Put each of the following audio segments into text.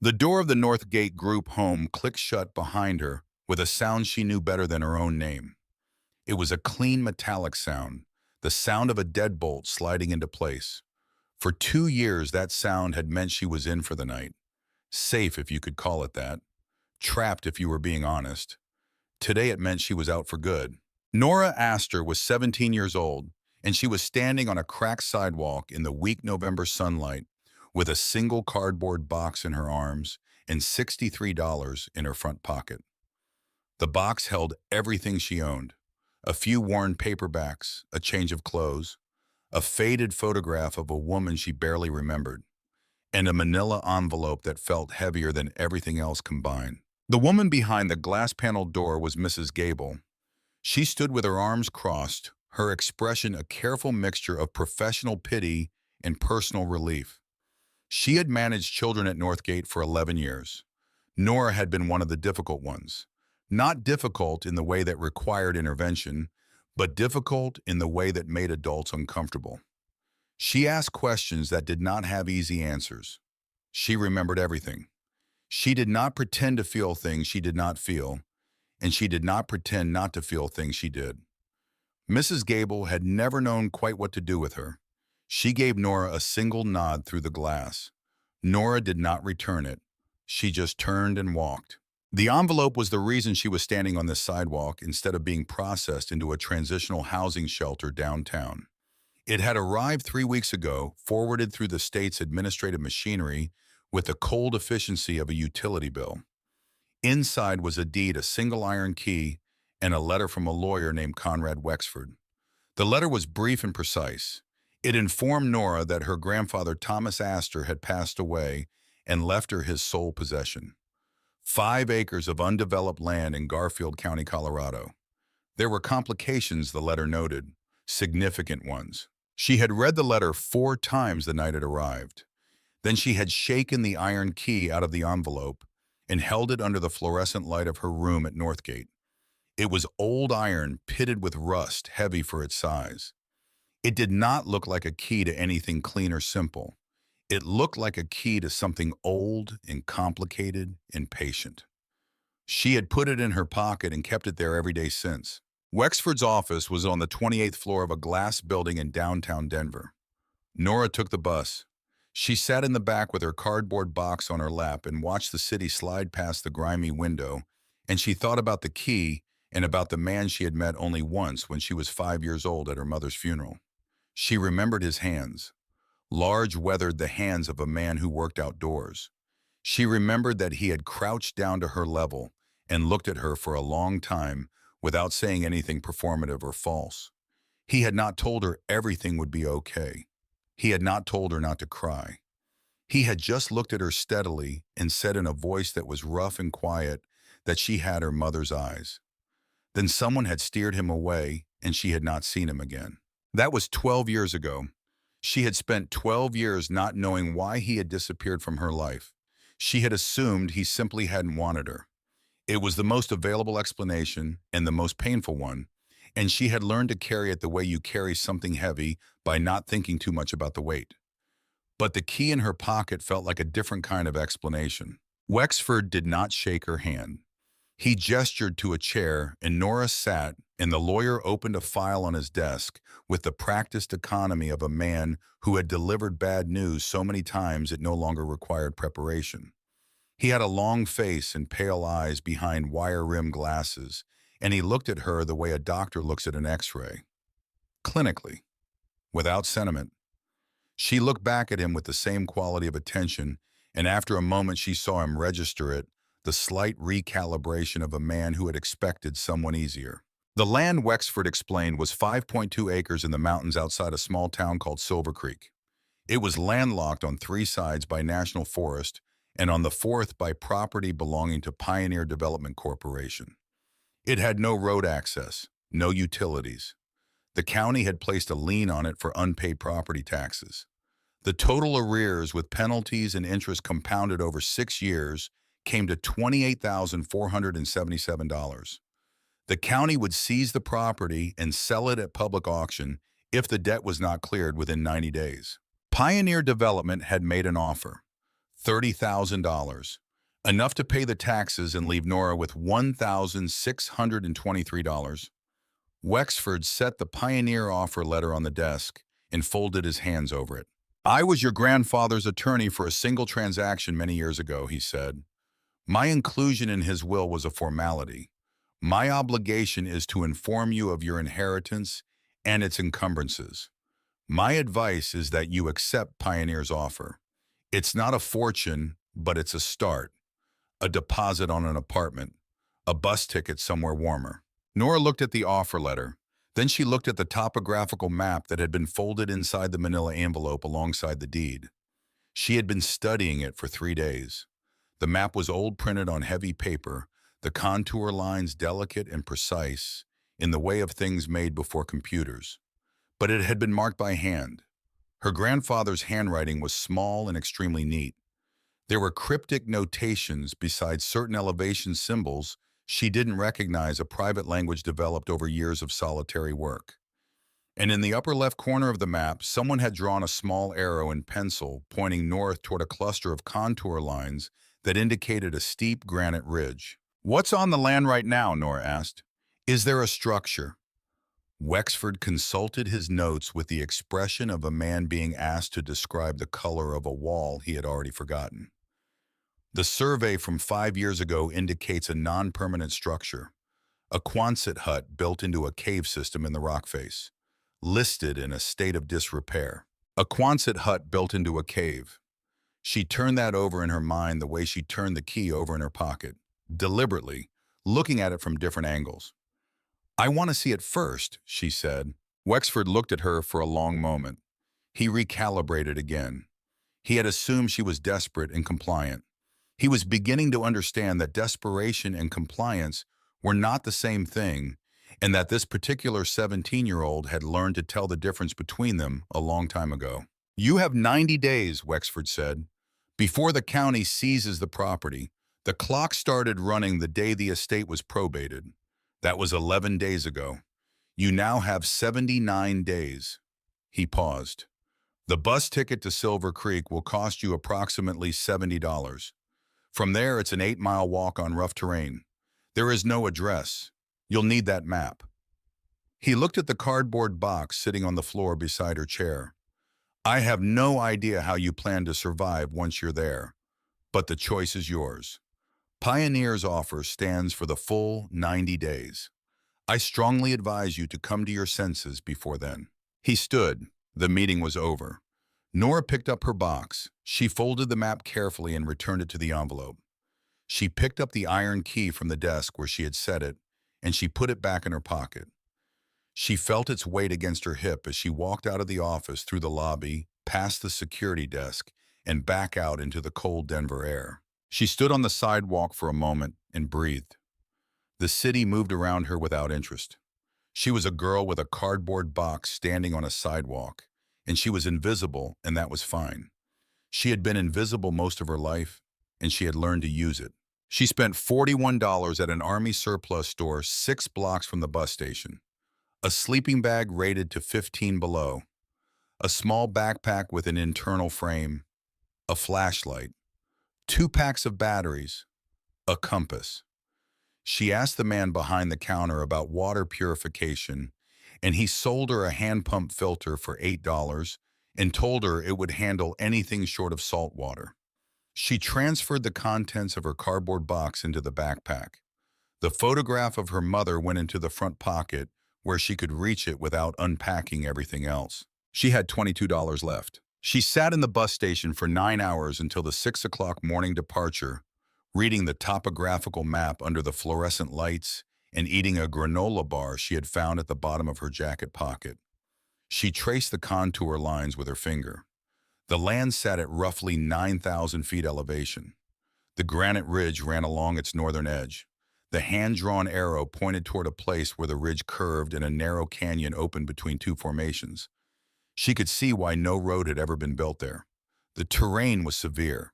The door of the North Gate group home clicked shut behind her with a sound she knew better than her own name. It was a clean metallic sound, the sound of a deadbolt sliding into place. For 2 years, that sound had meant she was in for the night. Safe, if you could call it that. Trapped, if you were being honest. Today it meant she was out for good. Nora Astor was 17 years old, and she was standing on a cracked sidewalk in the weak November sunlight with a single cardboard box in her arms and $63 in her front pocket. The box held everything she owned: a few worn paperbacks, a change of clothes, a faded photograph of a woman she barely remembered, and a manila envelope that felt heavier than everything else combined. The woman behind the glass-paneled door was Mrs. Gable. She stood with her arms crossed, her expression a careful mixture of professional pity and personal relief. She had managed children at Northgate for 11 years. Nora had been one of the difficult ones. Not difficult in the way that required intervention, but difficult in the way that made adults uncomfortable. She asked questions that did not have easy answers. She remembered everything. She did not pretend to feel things she did not feel, and she did not pretend not to feel things she did. Mrs. Gable had never known quite what to do with her. She gave Nora a single nod through the glass. Nora did not return it. She just turned and walked. The envelope was the reason she was standing on this sidewalk instead of being processed into a transitional housing shelter downtown. It had arrived 3 weeks ago, forwarded through the state's administrative machinery with the cold efficiency of a utility bill. Inside was a deed, a single iron key, and a letter from a lawyer named Conrad Wexford. The letter was brief and precise. It informed Nora that her grandfather Thomas Astor had passed away and left her his sole possession: 5 acres of undeveloped land in Garfield County, Colorado. There were complications, the letter noted, significant ones. She had read the letter 4 times the night it arrived. Then she had shaken the iron key out of the envelope and held it under the fluorescent light of her room at Northgate. It was old iron, pitted with rust, heavy for its size. It did not look like a key to anything clean or simple. It looked like a key to something old and complicated and patient. She had put it in her pocket and kept it there every day since. Wexford's office was on the 28th floor of a glass building in downtown Denver. Nora took the bus. She sat in the back with her cardboard box on her lap and watched the city slide past the grimy window, and she thought about the key and about the man she had met only once when she was 5 years old at her mother's funeral. She remembered his hands. Large, weathered, the hands of a man who worked outdoors. She remembered that he had crouched down to her level and looked at her for a long time without saying anything performative or false. He had not told her everything would be okay. He had not told her not to cry. He had just looked at her steadily and said in a voice that was rough and quiet that she had her mother's eyes. Then someone had steered him away, and she had not seen him again. That was 12 years ago. She had spent 12 years not knowing why he had disappeared from her life. She had assumed he simply hadn't wanted her. It was the most available explanation and the most painful one, and she had learned to carry it the way you carry something heavy, by not thinking too much about the weight. But the key in her pocket felt like a different kind of explanation. Wexford did not shake her hand. He gestured to a chair, and Nora sat, and the lawyer opened a file on his desk with the practiced economy of a man who had delivered bad news so many times it no longer required preparation. He had a long face and pale eyes behind wire-rimmed glasses, and he looked at her the way a doctor looks at an X-ray. Clinically, without sentiment. She looked back at him with the same quality of attention, and after a moment she saw him register it, the slight recalibration of a man who had expected someone easier. The land, Wexford explained, was 5.2 acres in the mountains outside a small town called Silver Creek. It was landlocked on 3 sides by national forest and on the 4th by property belonging to Pioneer Development Corporation. It had no road access, no utilities. The county had placed a lien on it for unpaid property taxes. The total arrears with penalties and interest compounded over 6 years came to $28,477. The county would seize the property and sell it at public auction if the debt was not cleared within 90 days. Pioneer Development had made an offer: $30,000. Enough to pay the taxes and leave Nora with $1,623. Wexford set the pioneer offer letter on the desk and folded his hands over it. I was your grandfather's attorney for a single transaction many years ago, he said. My inclusion in his will was a formality. My obligation is to inform you of your inheritance and its encumbrances. My advice is that you accept Pioneer's offer. It's not a fortune, but it's a start. A deposit on an apartment. A bus ticket somewhere warmer. Nora looked at the offer letter. Then she looked at the topographical map that had been folded inside the manila envelope alongside the deed. She had been studying it for 3 days. The map was old, printed on heavy paper, the contour lines delicate and precise, in the way of things made before computers. But it had been marked by hand. Her grandfather's handwriting was small and extremely neat. There were cryptic notations besides certain elevation symbols she didn't recognize, a private language developed over years of solitary work. And in the upper left corner of the map, someone had drawn a small arrow in pencil pointing north toward a cluster of contour lines that indicated a steep granite ridge. What's on the land right now? Nora asked. Is there a structure? Wexford consulted his notes with the expression of a man being asked to describe the color of a wall he had already forgotten. The survey from 5 years ago indicates a non-permanent structure, a Quonset hut built into a cave system in the rock face, listed in a state of disrepair. A Quonset hut built into a cave. She turned that over in her mind the way she turned the key over in her pocket, deliberately, looking at it from different angles. I want to see it first, she said. Wexford looked at her for a long moment. He recalibrated again. He had assumed she was desperate and compliant. He was beginning to understand that desperation and compliance were not the same thing, and that this particular 17-year-old had learned to tell the difference between them a long time ago. You have 90 days, Wexford said. Before the county seizes the property, the clock started running the day the estate was probated. That was 11 days ago. You now have 79 days. He paused. The bus ticket to Silver Creek will cost you approximately $70. From there, it's an 8-mile walk on rough terrain. There is no address. You'll need that map. He looked at the cardboard box sitting on the floor beside her chair. I have no idea how you plan to survive once you're there, but the choice is yours. Pioneer's offer stands for the full 90 days. I strongly advise you to come to your senses before then. He stood. The meeting was over. Nora picked up her box. She folded the map carefully and returned it to the envelope. She picked up the iron key from the desk where she had set it, and she put it back in her pocket. She felt its weight against her hip as she walked out of the office, through the lobby, past the security desk, and back out into the cold Denver air. She stood on the sidewalk for a moment and breathed. The city moved around her without interest. She was a girl with a cardboard box standing on a sidewalk, and she was invisible, and that was fine. She had been invisible most of her life, and she had learned to use it. She spent $41 at an Army surplus store 6 blocks from the bus station. A sleeping bag rated to 15 below. A small backpack with an internal frame. A flashlight. 2 packs of batteries. A compass. She asked the man behind the counter about water purification, and he sold her a hand pump filter for $8 and told her it would handle anything short of salt water. She transferred the contents of her cardboard box into the backpack. The photograph of her mother went into the front pocket where she could reach it without unpacking everything else. She had $22 left. She sat in the bus station for 9 hours until the 6 o'clock morning departure, reading the topographical map under the fluorescent lights and eating a granola bar she had found at the bottom of her jacket pocket. She traced the contour lines with her finger. The land sat at roughly 9,000 feet elevation. The granite ridge ran along its northern edge. The hand-drawn arrow pointed toward a place where the ridge curved and a narrow canyon opened between 2 formations. She could see why no road had ever been built there. The terrain was severe.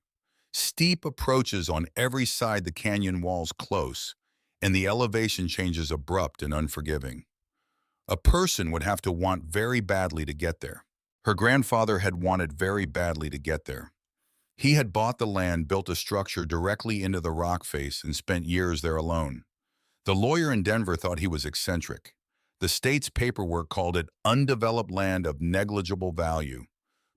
Steep approaches on every side, the canyon walls close, and the elevation changes abrupt and unforgiving. A person would have to want very badly to get there. Her grandfather had wanted very badly to get there. He had bought the land, built a structure directly into the rock face, and spent years there alone. The lawyer in Denver thought he was eccentric. The state's paperwork called it undeveloped land of negligible value.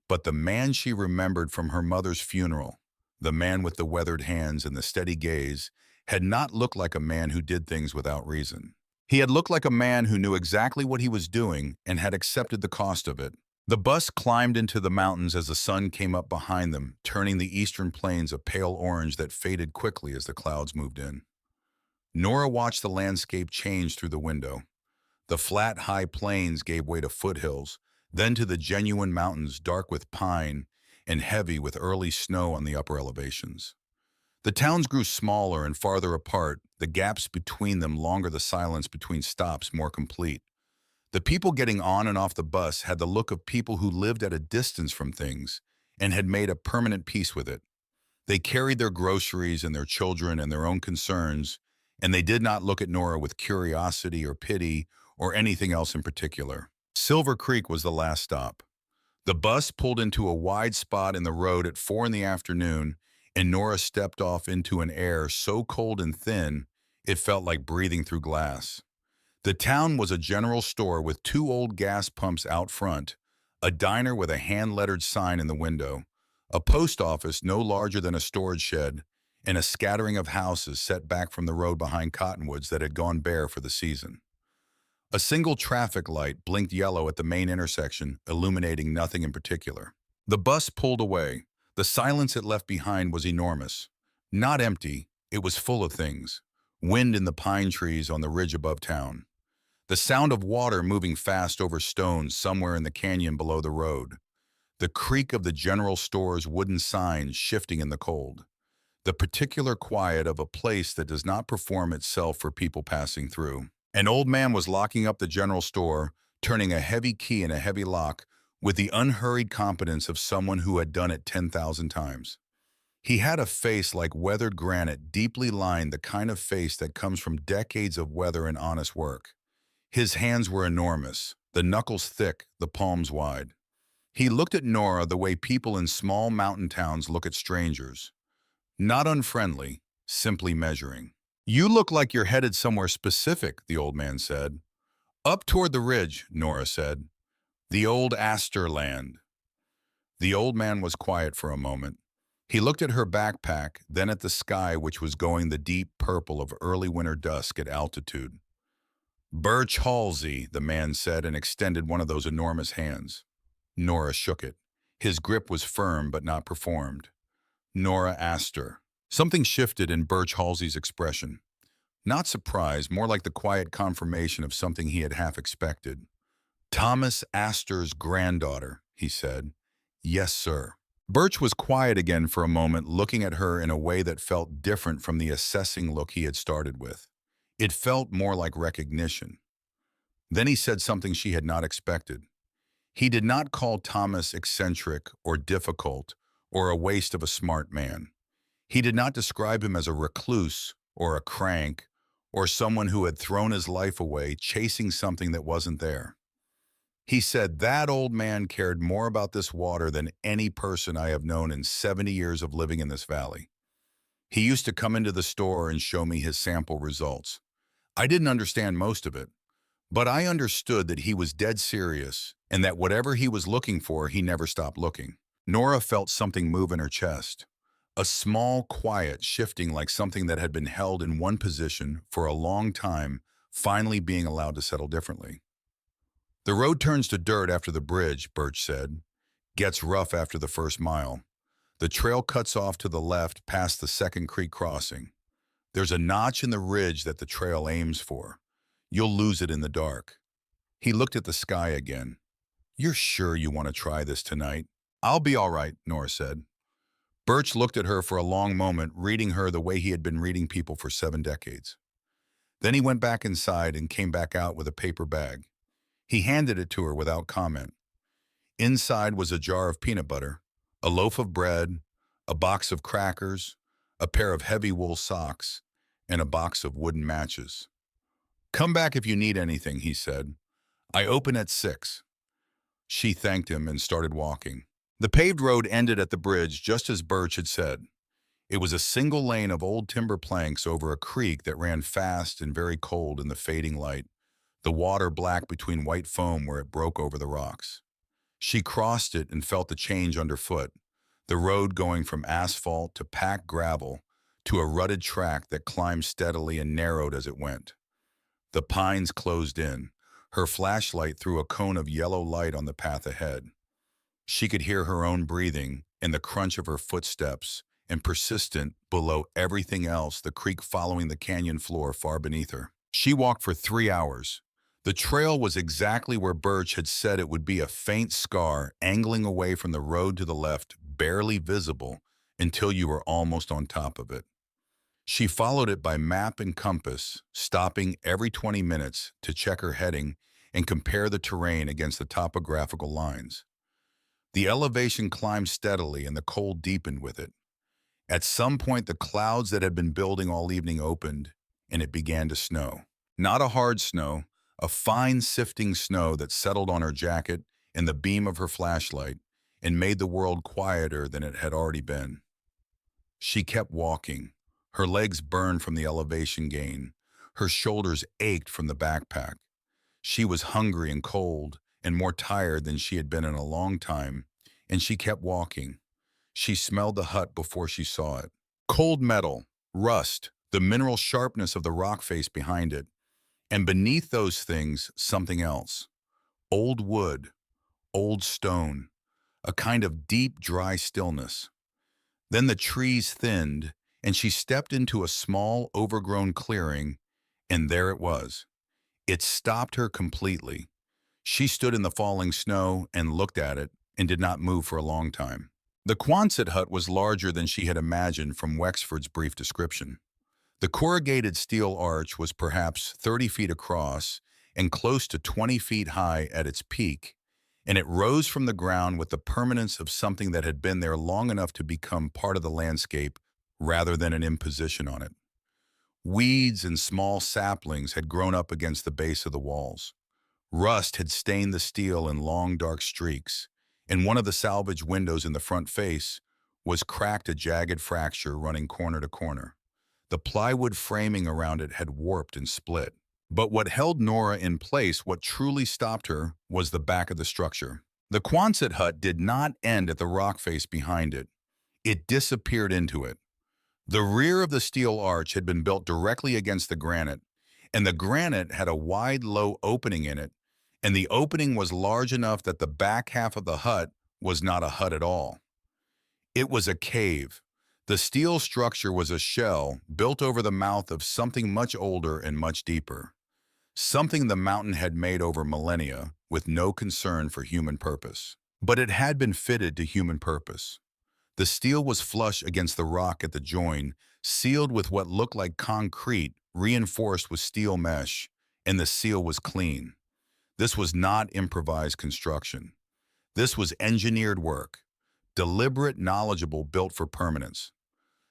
But the man she remembered from her mother's funeral, the man with the weathered hands and the steady gaze, had not looked like a man who did things without reason. He had looked like a man who knew exactly what he was doing and had accepted the cost of it. The bus climbed into the mountains as the sun came up behind them, turning the eastern plains a pale orange that faded quickly as the clouds moved in. Nora watched the landscape change through the window. The flat, high plains gave way to foothills, then to the genuine mountains dark with pine and heavy with early snow on the upper elevations. The towns grew smaller and farther apart, the gaps between them longer, the silence between stops more complete. The people getting on and off the bus had the look of people who lived at a distance from things and had made a permanent peace with it. They carried their groceries and their children and their own concerns, and they did not look at Nora with curiosity or pity or anything else in particular. Silver Creek was the last stop. The bus pulled into a wide spot in the road at 4 in the afternoon, and Nora stepped off into an air so cold and thin it felt like breathing through glass. The town was a general store with 2 old gas pumps out front, a diner with a hand-lettered sign in the window, a post office no larger than a storage shed, and a scattering of houses set back from the road behind cottonwoods that had gone bare for the season. A single traffic light blinked yellow at the main intersection, illuminating nothing in particular. The bus pulled away. The silence it left behind was enormous. Not empty, it was full of things. Wind in the pine trees on the ridge above town. The sound of water moving fast over stones somewhere in the canyon below the road. The creak of the general store's wooden signs shifting in the cold. The particular quiet of a place that does not perform itself for people passing through. An old man was locking up the general store, turning a heavy key in a heavy lock with the unhurried competence of someone who had done it 10,000 times. He had a face like weathered granite, deeply lined, the kind of face that comes from decades of weather and honest work. His hands were enormous, the knuckles thick, the palms wide. He looked at Nora the way people in small mountain towns look at strangers. Not unfriendly, simply measuring. "You look like you're headed somewhere specific," the old man said. "Up toward the ridge," Nora said. "The old Astor land." The old man was quiet for a moment. He looked at her backpack, then at the sky, which was going the deep purple of early winter dusk at altitude. "Birch Halsey," the man said, and extended one of those enormous hands. Nora shook it. His grip was firm but not performed. Nora Astor. Something shifted in Birch Halsey's expression. Not surprise, more like the quiet confirmation of something he had half expected. "Thomas Astor's granddaughter," he said. "Yes, sir." Birch was quiet again for a moment, looking at her in a way that felt different from the assessing look he had started with. It felt more like recognition. Then he said something she had not expected. He did not call Thomas eccentric or difficult or a waste of a smart man. He did not describe him as a recluse or a crank or someone who had thrown his life away chasing something that wasn't there. He said, "That old man cared more about this water than any person I have known in 70 years of living in this valley. He used to come into the store and show me his sample results. I didn't understand most of it, but I understood that he was dead serious and that whatever he was looking for, he never stopped looking." Nora felt something move in her chest. A small quiet shifting, like something that had been held in one position for a long time, finally being allowed to settle differently. "The road turns to dirt after the bridge," Birch said. "Gets rough after the first mile. The trail cuts off to the left past the second creek crossing. There's a notch in the ridge that the trail aims for. You'll lose it in the dark." He looked at the sky again. "You're sure you want to try this tonight?" "I'll be all right," Nora said. Birch looked at her for a long moment, reading her the way he had been reading people for 7 decades. Then he went back inside and came back out with a paper bag. He handed it to her without comment. Inside was a jar of peanut butter, a loaf of bread, a box of crackers, a pair of heavy wool socks, and a box of wooden matches. "Come back if you need anything," he said. "I open at 6. She thanked him and started walking. The paved road ended at the bridge just as Birch had said. It was a single lane of old timber planks over a creek that ran fast and very cold in the fading light, the water black between white foam where it broke over the rocks. She crossed it and felt the change underfoot, the road going from asphalt to packed gravel to a rutted track that climbed steadily and narrowed as it went. The pines closed in. Her flashlight threw a cone of yellow light on the path ahead. She could hear her own breathing and the crunch of her footsteps, and persistent, below everything else, the creek following the canyon floor far beneath her. She walked for 3 hours. The trail was exactly where Birch had said it would be, a faint scar angling away from the road to the left, barely visible until you were almost on top of it. She followed it by map and compass, stopping every 20 minutes to check her heading and compare the terrain against the topographical lines. The elevation climbed steadily and the cold deepened with it. At some point, the clouds that had been building all evening opened, and it began to snow. Not a hard snow, a fine sifting snow that settled on her jacket and the beam of her flashlight and made the world quieter than it had already been. She kept walking. Her legs burned from the elevation gain. Her shoulders ached from the backpack. She was hungry and cold and more tired than she had been in a long time, and she kept walking. She smelled the hut before she saw it. Cold metal, rust, the mineral sharpness of the rock face behind it, and beneath those things, something else. Old wood, old stone, a kind of deep, dry stillness. Then the trees thinned, and she stepped into a small, overgrown clearing, and there it was. It stopped her completely. She stood in the falling snow and looked at it and did not move for a long time. The Quonset hut was larger than she had imagined from Wexford's brief description. The corrugated steel arch was perhaps 30 feet across and close to 20 feet high at its peak, and it rose from the ground with the permanence of something that had been there long enough to become part of the landscape rather than an imposition on it. Weeds and small saplings had grown up against the base of the walls. Rust had stained the steel in long, dark streaks, and one of the salvage windows in the front face was cracked, a jagged fracture running corner to corner. The plywood framing around it had warped and split. But what held Nora in place, what truly stopped her, was the back of the structure. The Quonset hut did not end at the rock face behind it. It disappeared into it. The rear of the steel arch had been built directly against the granite, and the granite had a wide, low opening in it, and the opening was large enough that the back half of the hut was not a hut at all. It was a cave. The steel structure was a shell built over the mouth of something much older and much deeper, something the mountain had made over millennia with no concern for human purpose. But it had been fitted to human purpose. The steel was flush against the rock at the join, sealed with what looked like concrete, reinforced with steel mesh, and the seal was clean. This was not improvised construction. This was engineered work, deliberate, knowledgeable, built for permanence.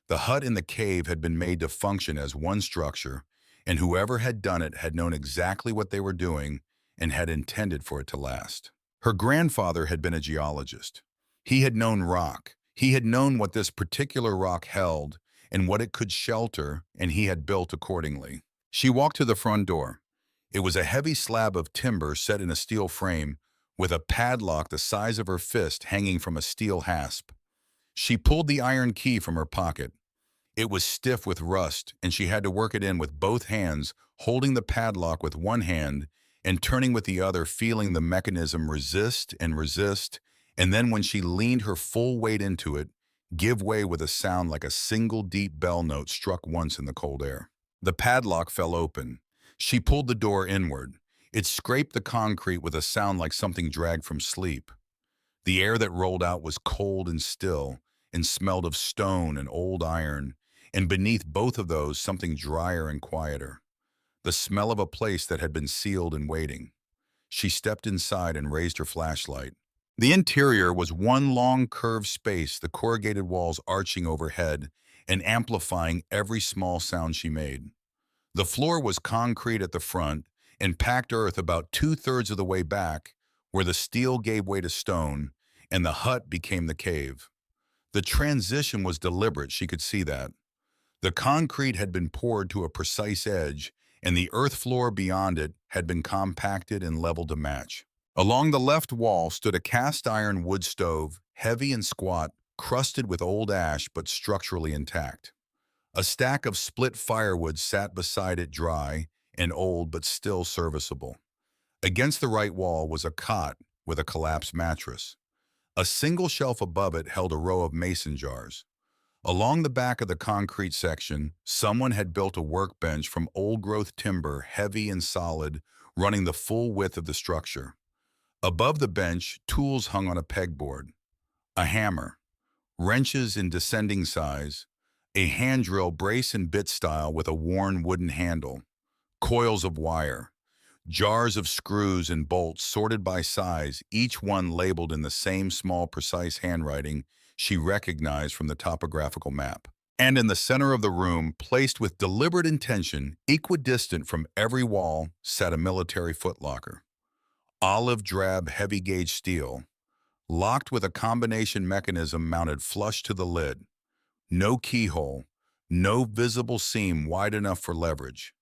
The hut in the cave had been made to function as one structure, and whoever had done it had known exactly what they were doing and had intended for it to last. Her grandfather had been a geologist. He had known rock. He had known what this particular rock held and what it could shelter, and he had built accordingly. She walked to the front door. It was a heavy slab of timber set in a steel frame, with a padlock the size of her fist hanging from a steel hasp. She pulled the iron key from her pocket. It was stiff with rust, and she had to work it in with both hands, holding the padlock with one hand and turning with the other, feeling the mechanism resist and resist, and then when she leaned her full weight into it, give way with a sound like a single deep bell note struck once in the cold air. The padlock fell open. She pulled the door inward. It scraped the concrete with a sound like something dragged from sleep. The air that rolled out was cold and still, and smelled of stone and old iron, and beneath both of those something drier and quieter, the smell of a place that had been sealed and waiting. She stepped inside and raised her flashlight. The interior was one long curved space, the corrugated walls arching overhead and amplifying every small sound she made. The floor was concrete at the front and packed earth about 2/3 of the way back, where the steel gave way to stone, and the hut became the cave. The transition was deliberate, she could see that. The concrete had been poured to a precise edge, and the earth floor beyond it had been compacted and leveled to match. Along the left wall stood a cast-iron wood stove, heavy and squat, crusted with old ash but structurally intact. A stack of split firewood sat beside it, dry and old but still serviceable. Against the right wall was a cot with a collapsed mattress. A single shelf above it held a row of mason jars. Along the back of the concrete section, someone had built a workbench from old-growth timber, heavy and solid, running the full width of the structure. Above the bench, tools hung on a pegboard. A hammer, wrenches in descending size, a hand drill brace and bit style with a worn wooden handle, coils of wire, jars of screws and bolts sorted by size, each one labeled in the same small, precise handwriting she recognized from the topographical map. And in the center of the room, placed with deliberate intention, equidistant from every wall, sat a military footlocker. Olive drab heavy-gauge steel, locked with a combination mechanism mounted flush to the lid. No keyhole, no visible seam wide enough for leverage.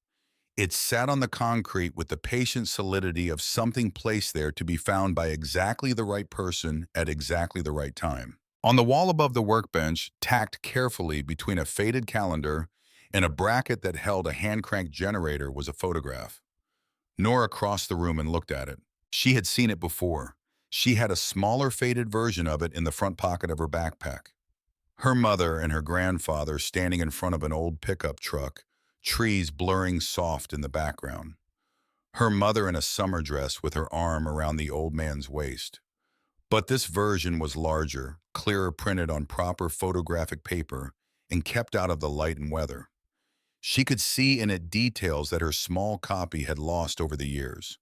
It sat on the concrete with the patient solidity of something placed there to be found by exactly the right person at exactly the right time. On the wall above the workbench, tacked carefully between a faded calendar and a bracket that held a hand-cranked generator, was a photograph. Nora crossed the room and looked at it. She had seen it before. She had a smaller, faded version of it in the front pocket of her backpack. Her mother and her grandfather standing in front of an old pickup truck, trees blurring soft in the background. Her mother in a summer dress with her arm around the old man's waist. But this version was larger, clearer, printed on proper photographic paper, and kept out of the light and weather. She could see in it details that her small copy had lost over the years.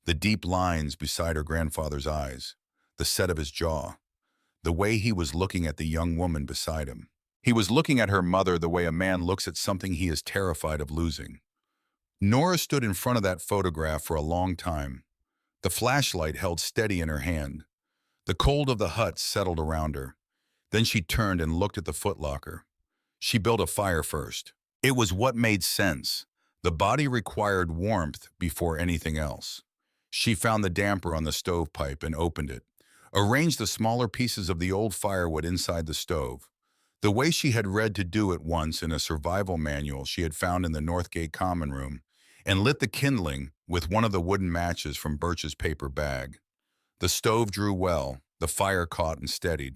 The deep lines beside her grandfather's eyes, the set of his jaw, the way he was looking at the young woman beside him. He was looking at her mother the way a man looks at something he is terrified of losing. Nora stood in front of that photograph for a long time, the flashlight held steady in her hand. The cold of the hut settled around her. Then she turned and looked at the footlocker. She built a fire first. It was what made sense. The body required warmth before anything else. She found the damper on the stovepipe and opened it, arranged the smaller pieces of the old firewood inside the stove, the way she had read to do it once in a survival manual she had found in the Northgate common room, and lit the kindling with one of the wooden matches from Birch's paper bag. The stove drew well, the fire caught and steadied.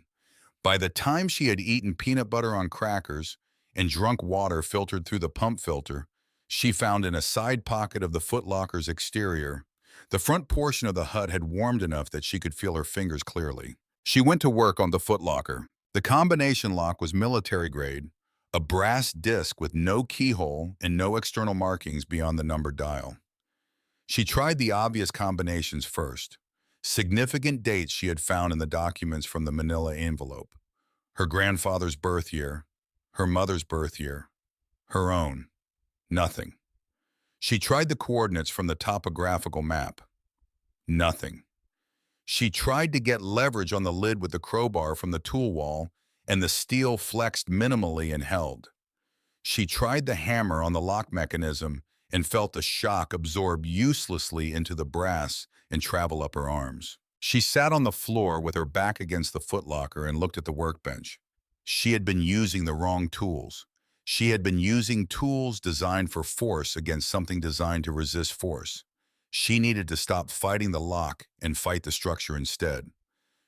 By the time she had eaten peanut butter on crackers and drunk water filtered through the pump filter, she found in a side pocket of the footlocker's exterior, the front portion of the hut had warmed enough that she could feel her fingers clearly. She went to work on the footlocker. The combination lock was military grade, a brass disc with no keyhole and no external markings beyond the numbered dial. She tried the obvious combinations first. Significant dates she had found in the documents from the manila envelope. Her grandfather's birth year, her mother's birth year, her own. Nothing. She tried the coordinates from the topographical map. Nothing. She tried to get leverage on the lid with the crowbar from the tool wall, and the steel flexed minimally and held. She tried the hammer on the lock mechanism and felt the shock absorb uselessly into the brass and travel up her arms. She sat on the floor with her back against the footlocker and looked at the workbench. She had been using the wrong tools. She had been using tools designed for force against something designed to resist force. She needed to stop fighting the lock and fight the structure instead.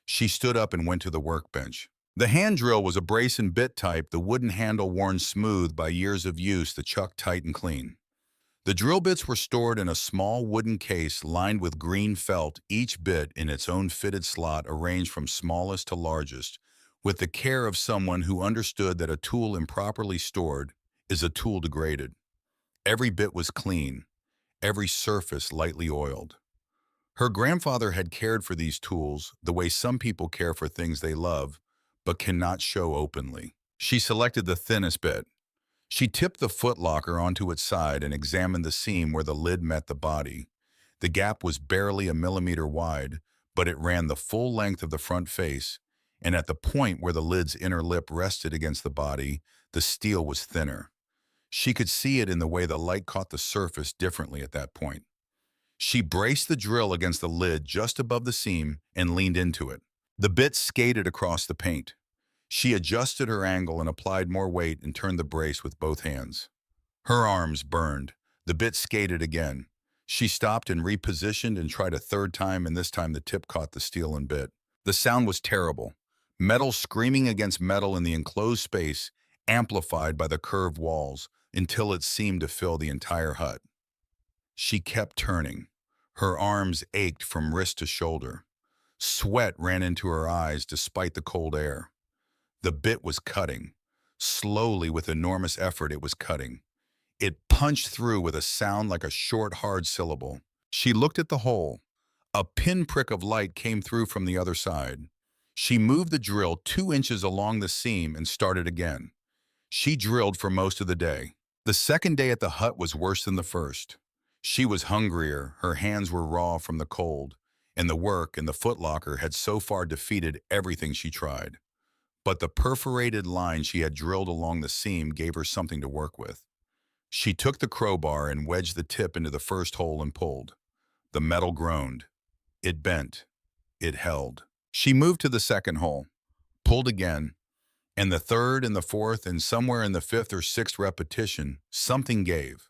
She stood up and went to the workbench. The hand drill was a brace and bit type, the wooden handle worn smooth by years of use, the chuck tight and clean. The drill bits were stored in a small wooden case lined with green felt, each bit in its own fitted slot arranged from smallest to largest, with the care of someone who understood that a tool improperly stored is a tool degraded. Every bit was clean, every surface lightly oiled. Her grandfather had cared for these tools the way some people care for things they love, but cannot show openly. She selected the thinnest bit. She tipped the footlocker onto its side and examined the seam where the lid met the body. The gap was barely a millimeter wide, but it ran the full length of the front face, and at the point where the lid's inner lip rested against the body, the steel was thinner. She could see it in the way the light caught the surface differently at that point. She braced the drill against the lid just above the seam and leaned into it. The bit skated across the paint. She adjusted her angle and applied more weight and turned the brace with both hands. Her arms burned. The bit skated again. She stopped and repositioned and tried a third time, and this time the tip caught the steel and bit. The sound was terrible. Metal screaming against metal in the enclosed space, amplified by the curved walls, until it seemed to fill the entire hut. She kept turning. Her arms ached from wrist to shoulder. Sweat ran into her eyes despite the cold air. The bit was cutting. Slowly, with enormous effort, it was cutting. It punched through with a sound like a short, hard syllable. She looked at the hole. A pinprick of light came through from the other side. She moved the drill 2 inches along the seam and started again. She drilled for most of the day. The second day at the hut was worse than the first. She was hungrier, her hands were raw from the cold, and the work in the footlocker had so far defeated everything she tried. But the perforated line she had drilled along the seam gave her something to work with. She took the crowbar and wedged the tip into the first hole and pulled. The metal groaned. It bent. It held. She moved to the second hole, pulled again, and the third and the fourth, and somewhere in the fifth or sixth repetition, something gave.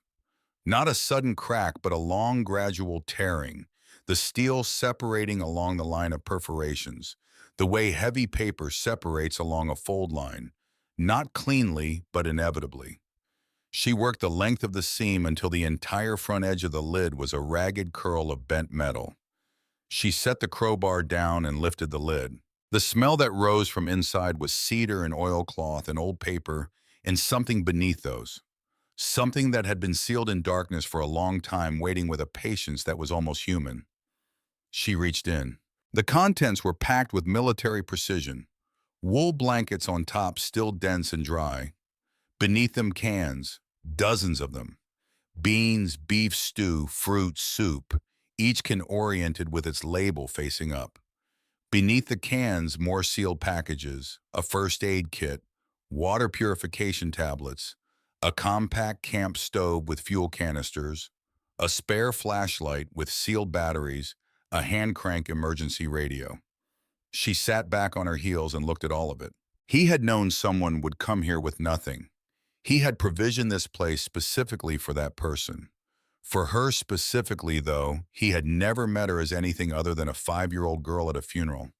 Not a sudden crack, but a long, gradual tearing, the steel separating along the line of perforations, the way heavy paper separates along a fold line, not cleanly, but inevitably. She worked the length of the seam until the entire front edge of the lid was a ragged curl of bent metal. She set the crowbar down and lifted the lid. The smell that rose from inside was cedar and oilcloth and old paper and something beneath those. Something that had been sealed in darkness for a long time, waiting with a patience that was almost human. She reached in. The contents were packed with military precision. Wool blankets on top, still dense and dry. Beneath them cans, dozens of them. Beans, beef stew, fruit, soup, each can oriented with its label facing up. Beneath the cans, more sealed packages, a first aid kit, water purification tablets, a compact camp stove with fuel canisters, a spare flashlight with sealed batteries, a hand crank emergency radio. She sat back on her heels and looked at all of it. He had known someone would come here with nothing. He had provisioned this place specifically for that person. For her specifically, though, he had never met her as anything other than a 5-year-old girl at a funeral.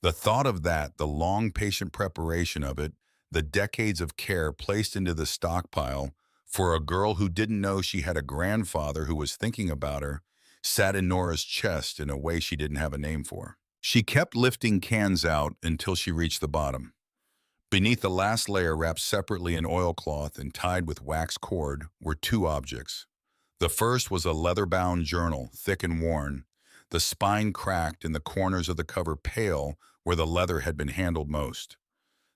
The thought of that, the long, patient preparation of it, the decades of care placed into the stockpile for a girl who didn't know she had a grandfather who was thinking about her, sat in Nora's chest in a way she didn't have a name for. She kept lifting cans out until she reached the bottom. Beneath the last layer, wrapped separately in oilcloth and tied with wax cord, were 2 objects. The first was a leather-bound journal, thick and worn, the spine cracked and the corners of the cover pale where the leather had been handled most.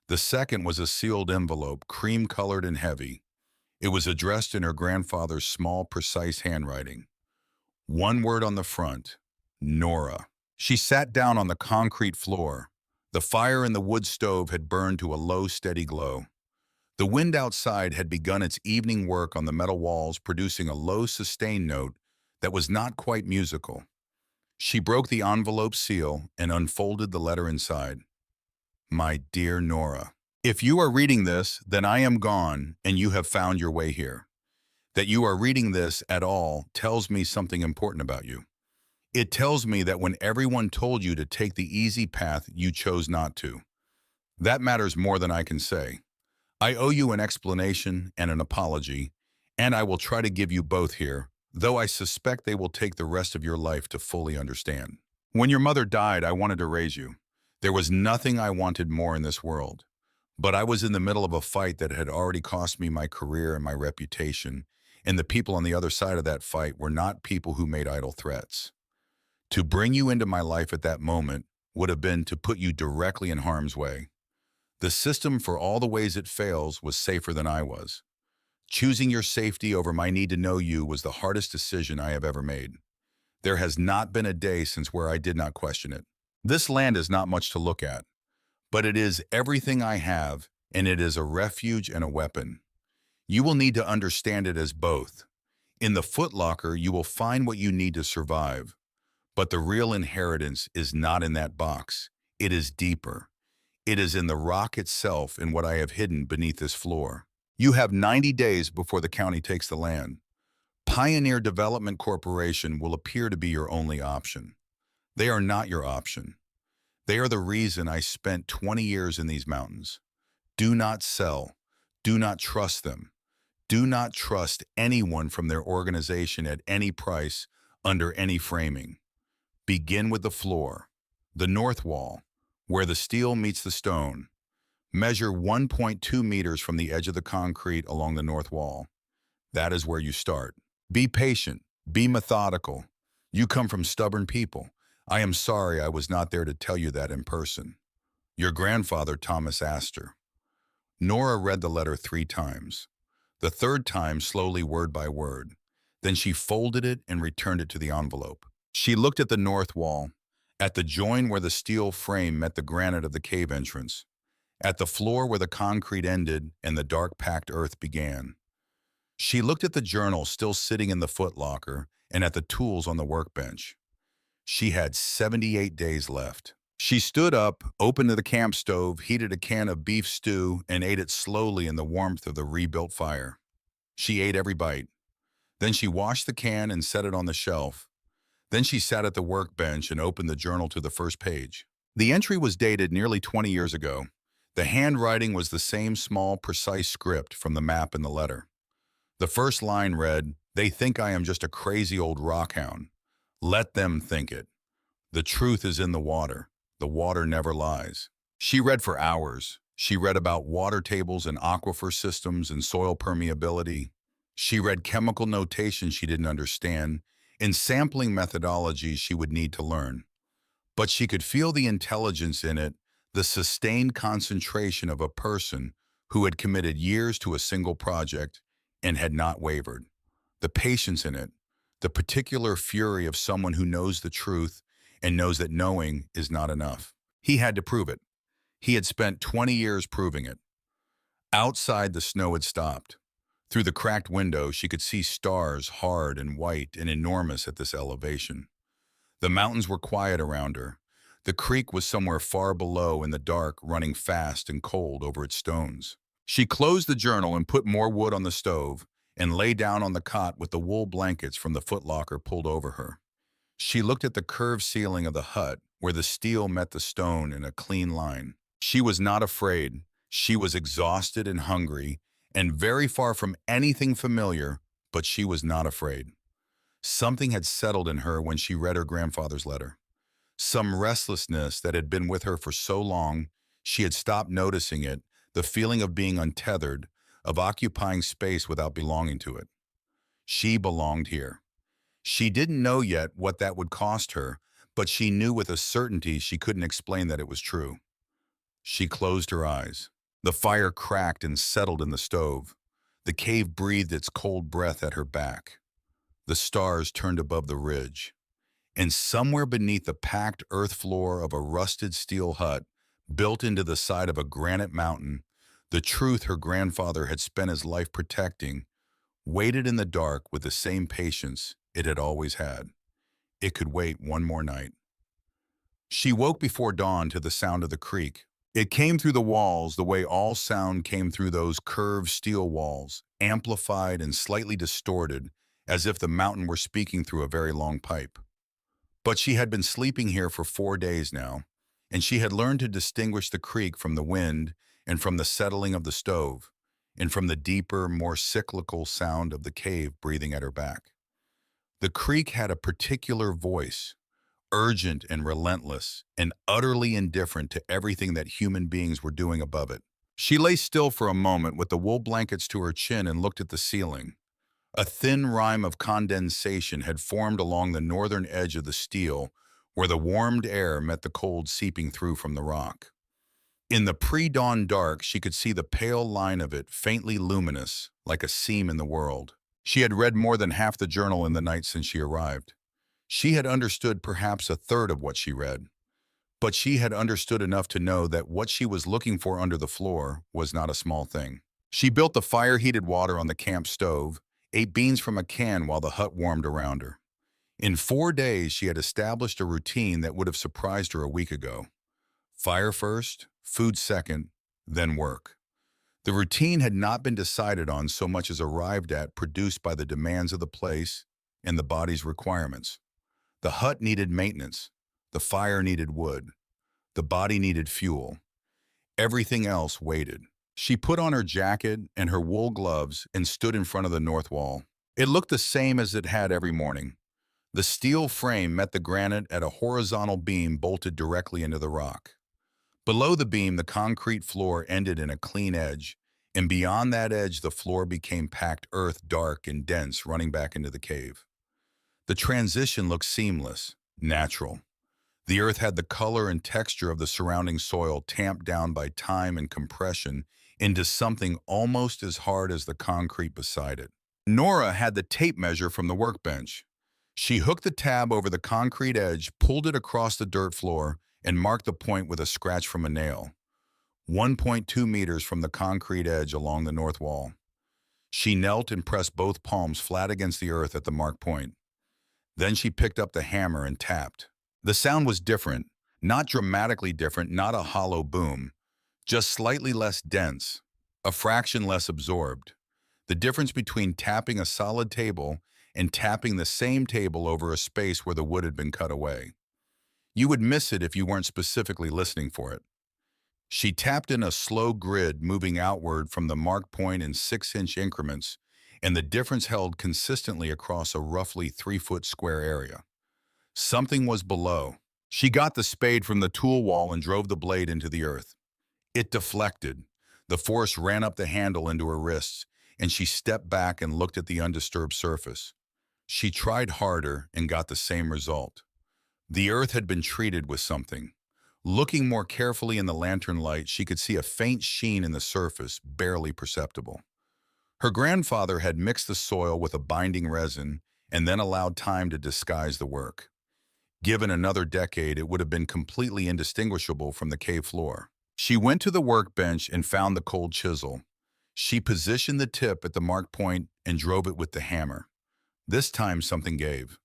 The second was a sealed envelope, cream-colored and heavy. It was addressed in her grandfather's small, precise handwriting. One word on the front, Nora. She sat down on the concrete floor. The fire in the wood stove had burned to a low, steady glow. The wind outside had begun its evening work on the metal walls, producing a low, sustained note that was not quite musical. She broke the envelope seal and unfolded the letter inside. My dear Nora, if you are reading this, then I am gone and you have found your way here. That you are reading this at all tells me something important about you. It tells me that when everyone told you to take the easy path, you chose not to. That matters more than I can say. I owe you an explanation and an apology, and I will try to give you both here, though I suspect they will take the rest of your life to fully understand. When your mother died, I wanted to raise you. There was nothing I wanted more in this world. But I was in the middle of a fight that had already cost me my career and my reputation, and the people on the other side of that fight were not people who made idle threats. To bring you into my life at that moment would have been to put you directly in harm's way. The system, for all the ways it fails, was safer than I was. Choosing your safety over my need to know you was the hardest decision I have ever made. There has not been a day since where I did not question it. This land is not much to look at, but it is everything I have, and it is a refuge and a weapon. You will need to understand it as both. In the footlocker, you will find what you need to survive, but the real inheritance is not in that box. It is deeper. It is in the rock itself and what I have hidden beneath this floor. You have 90 days before the county takes the land. Pioneer Development Corporation will appear to be your only option. They are not your option. They are the reason I spent 20 years in these mountains. Do not sell. Do not trust them. Do not trust anyone from their organization at any price, under any framing. Begin with the floor, the north wall, where the steel meets the stone. Measure 1.2 meters from the edge of the concrete along the north wall. That is where you start. Be patient. Be methodical. You come from stubborn people. I am sorry I was not there to tell you that in person. Your grandfather, Thomas Astor. Nora read the letter 3 times. The third time, slowly word by word. Then she folded it and returned it to the envelope. She looked at the north wall, at the join where the steel frame met the granite of the cave entrance, at the floor where the concrete ended and the dark packed earth began. She looked at the journal still sitting in the footlocker and at the tools on the workbench. She had 78 days left. She stood up, opened the camp stove, heated a can of beef stew, and ate it slowly in the warmth of the rebuilt fire. She ate every bite. Then she washed the can and set it on the shelf. Then she sat at the workbench and opened the journal to the first page. The entry was dated nearly 20 years ago. The handwriting was the same small, precise script from the map and the letter. The first line read, "They think I am just a crazy old rockhound. Let them think it. The truth is in the water. The water never lies." She read for hours. She read about water tables and aquifer systems and soil permeability. She read chemical notation she didn't understand and sampling methodologies she would need to learn. But she could feel the intelligence in it, the sustained concentration of a person who had committed years to a single project and had not wavered. The patience in it, the particular fury of someone who knows the truth and knows that knowing is not enough. He had to prove it. He had spent 20 years proving it. Outside, the snow had stopped. Through the cracked window, she could see stars, hard and white and enormous at this elevation. The mountains were quiet around her. The creek was somewhere far below in the dark, running fast and cold over its stones. She closed the journal and put more wood on the stove and lay down on the cot with the wool blankets from the footlocker pulled over her. She looked at the curved ceiling of the hut where the steel met the stone in a clean line. She was not afraid. She was exhausted and hungry and very far from anything familiar, but she was not afraid. Something had settled in her when she read her grandfather's letter. Some restlessness that had been with her for so long, she had stopped noticing it, the feeling of being untethered, of occupying space without belonging to it. She belonged here. She didn't know yet what that would cost her, but she knew with a certainty she couldn't explain that it was true. She closed her eyes. The fire cracked and settled in the stove. The cave breathed its cold breath at her back. The stars turned above the ridge. And somewhere beneath the packed earth floor of a rusted steel hut, built into the side of a granite mountain, the truth her grandfather had spent his life protecting, waited in the dark with the same patience it had always had. It could wait one more night. She woke before dawn to the sound of the creek. It came through the walls the way all sound came through those curved steel walls, amplified and slightly distorted, as if the mountain were speaking through a very long pipe. But she had been sleeping here for 4 days now, and she had learned to distinguish the creek from the wind and from the settling of the stove, and from the deeper, more cyclical sound of the cave breathing at her back. The creek had a particular voice, urgent and relentless, and utterly indifferent to everything that human beings were doing above it. She lay still for a moment with the wool blankets to her chin and looked at the ceiling. A thin rime of condensation had formed along the northern edge of the steel where the warmed air met the cold seeping through from the rock. In the pre-dawn dark, she could see the pale line of it, faintly luminous, like a seam in the world. She had read more than half the journal in the night since she arrived. She had understood perhaps a third of what she read, but she had understood enough to know that what she was looking for under the floor was not a small thing. She built the fire-heated water on the camp stove, ate beans from a can while the hut warmed around her. In 4 days, she had established a routine that would have surprised her a week ago. Fire first, food second, then work. The routine had not been decided on so much as arrived at, produced by the demands of the place and the body's requirements. The hut needed maintenance. The fire needed wood. The body needed fuel. Everything else waited. She put on her jacket and her wool gloves and stood in front of the north wall. It looked the same as it had every morning. The steel frame met the granite at a horizontal beam bolted directly into the rock. Below the beam, the concrete floor ended in a clean edge, and beyond that edge, the floor became packed earth, dark and dense, running back into the cave. The transition looked seamless, natural. The earth had the color and texture of the surrounding soil, tamped down by time and compression into something almost as hard as the concrete beside it. Nora had the tape measure from the workbench. She hooked the tab over the concrete edge, pulled it across the dirt floor, and marked the point with a scratch from a nail, 1.2 meters from the concrete edge along the north wall. She knelt and pressed both palms flat against the earth at the marked point. Then she picked up the hammer and tapped. The sound was different, not dramatically different, not a hollow boom, just slightly less dense, a fraction less absorbed. The difference between tapping a solid table and tapping the same table over a space where the wood had been cut away. You would miss it if you weren't specifically listening for it. She tapped in a slow grid, moving outward from the mark point in 6-inch increments, and the difference held consistently across a roughly 3-foot square area. Something was below. She got the spade from the tool wall and drove the blade into the earth. It deflected. The force ran up the handle into her wrists, and she stepped back and looked at the undisturbed surface. She tried harder and got the same result. The earth had been treated with something. Looking more carefully in the lantern light, she could see a faint sheen in the surface, barely perceptible. Her grandfather had mixed the soil with a binding resin and then allowed time to disguise the work. Given another decade, it would have been completely indistinguishable from the cave floor. She went to the workbench and found the cold chisel. She positioned the tip at the mark point and drove it with the hammer. This time something gave.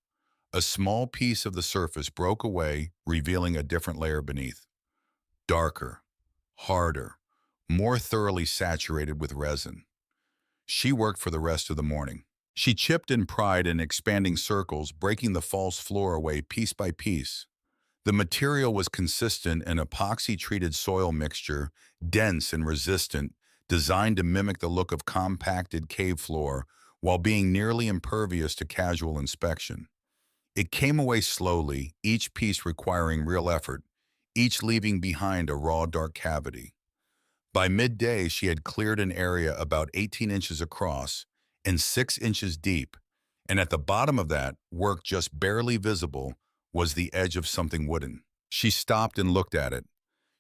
A small piece of the surface broke away, revealing a different layer beneath. Darker, harder, more thoroughly saturated with resin. She worked for the rest of the morning. She chipped and pried in expanding circles, breaking the false floor away piece by piece. The material was consistent, an epoxy-treated soil mixture, dense and resistant, designed to mimic the look of compacted cave floor while being nearly impervious to casual inspection. It came away slowly, each piece requiring real effort, each leaving behind a raw, dark cavity. By midday, she had cleared an area about 18 inches across and 6 inches deep, and at the bottom of that, work just barely visible, was the edge of something wooden. She stopped and looked at it.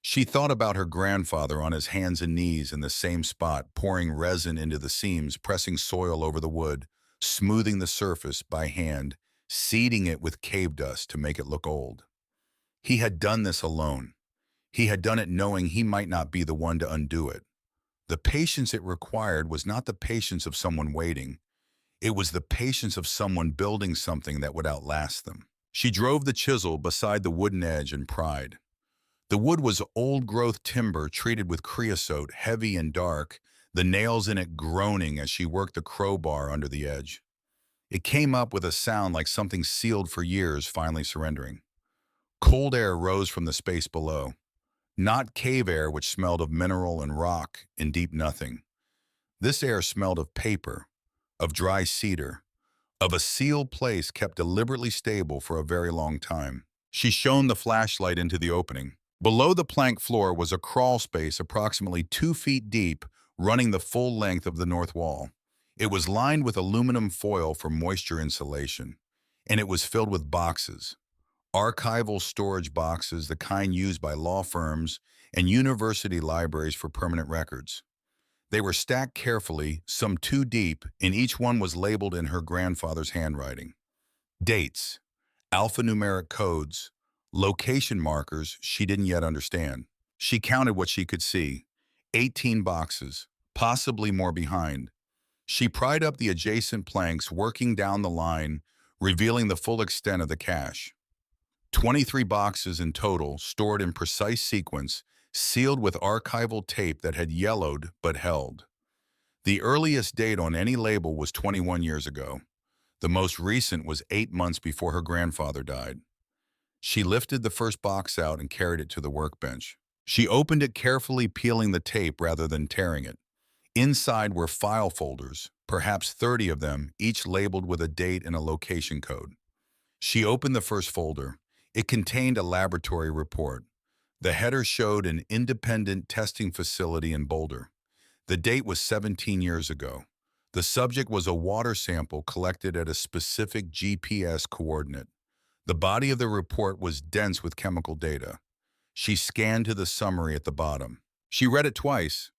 She thought about her grandfather on his hands and knees in the same spot, pouring resin into the seams, pressing soil over the wood, smoothing the surface by hand, seeding it with cave dust to make it look old. He had done this alone. He had done it knowing he might not be the one to undo it. The patience it required was not the patience of someone waiting. It was the patience of someone building something that would outlast them. She drove the chisel beside the wooden edge and pried. The wood was old-growth timber treated with creosote, heavy and dark, the nails in it groaning as she worked the crowbar under the edge. It came up with a sound like something sealed for years finally surrendering. Cold air rose from the space below. Not cave air, which smelled of mineral and rock and deep nothing. This air smelled of paper, of dry cedar, of a sealed place kept deliberately stable for a very long time. She shone the flashlight into the opening. Below the plank floor was a crawl space approximately 2 feet deep, running the full length of the north wall. It was lined with aluminum foil for moisture insulation, and it was filled with boxes. Archival storage boxes, the kind used by law firms and university libraries for permanent records. They were stacked carefully, some 2 deep, and each one was labeled in her grandfather's handwriting. Dates, alphanumeric codes, location markers she didn't yet understand. She counted what she could see, 18 boxes, possibly more behind. She pried up the adjacent planks, working down the line, revealing the full extent of the cache. 23 boxes in total, stored in precise sequence, sealed with archival tape that had yellowed but held. The earliest date on any label was 21 years ago. The most recent was 8 months before her grandfather died. She lifted the first box out and carried it to the workbench. She opened it carefully, peeling the tape rather than tearing it. Inside were file folders, perhaps 30 of them, each labeled with a date and a location code. She opened the first folder. It contained a laboratory report. The header showed an independent testing facility in Boulder. The date was 17 years ago. The subject was a water sample collected at a specific GPS coordinate. The body of the report was dense with chemical data. She scanned to the summary at the bottom. She read it twice.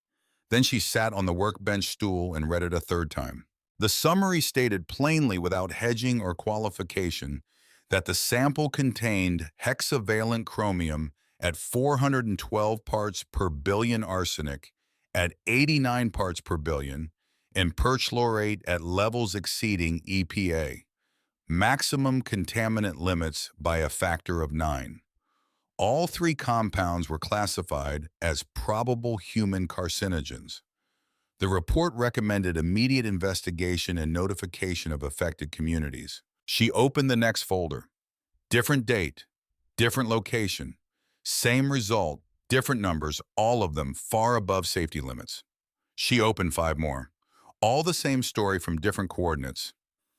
Then she sat on the workbench stool and read it a third time. The summary stated plainly, without hedging or qualification, that the sample contained hexavalent chromium at 412 parts per billion, arsenic at 89 parts per billion, and perchlorate at levels exceeding EPA, maximum contaminant limits by a factor of 9. All three compounds were classified as probable human carcinogens. The report recommended immediate investigation and notification of affected communities. She opened the next folder. Different date, different location, same result, different numbers, all of them far above safety limits. She opened 5 more. All the same story from different coordinates.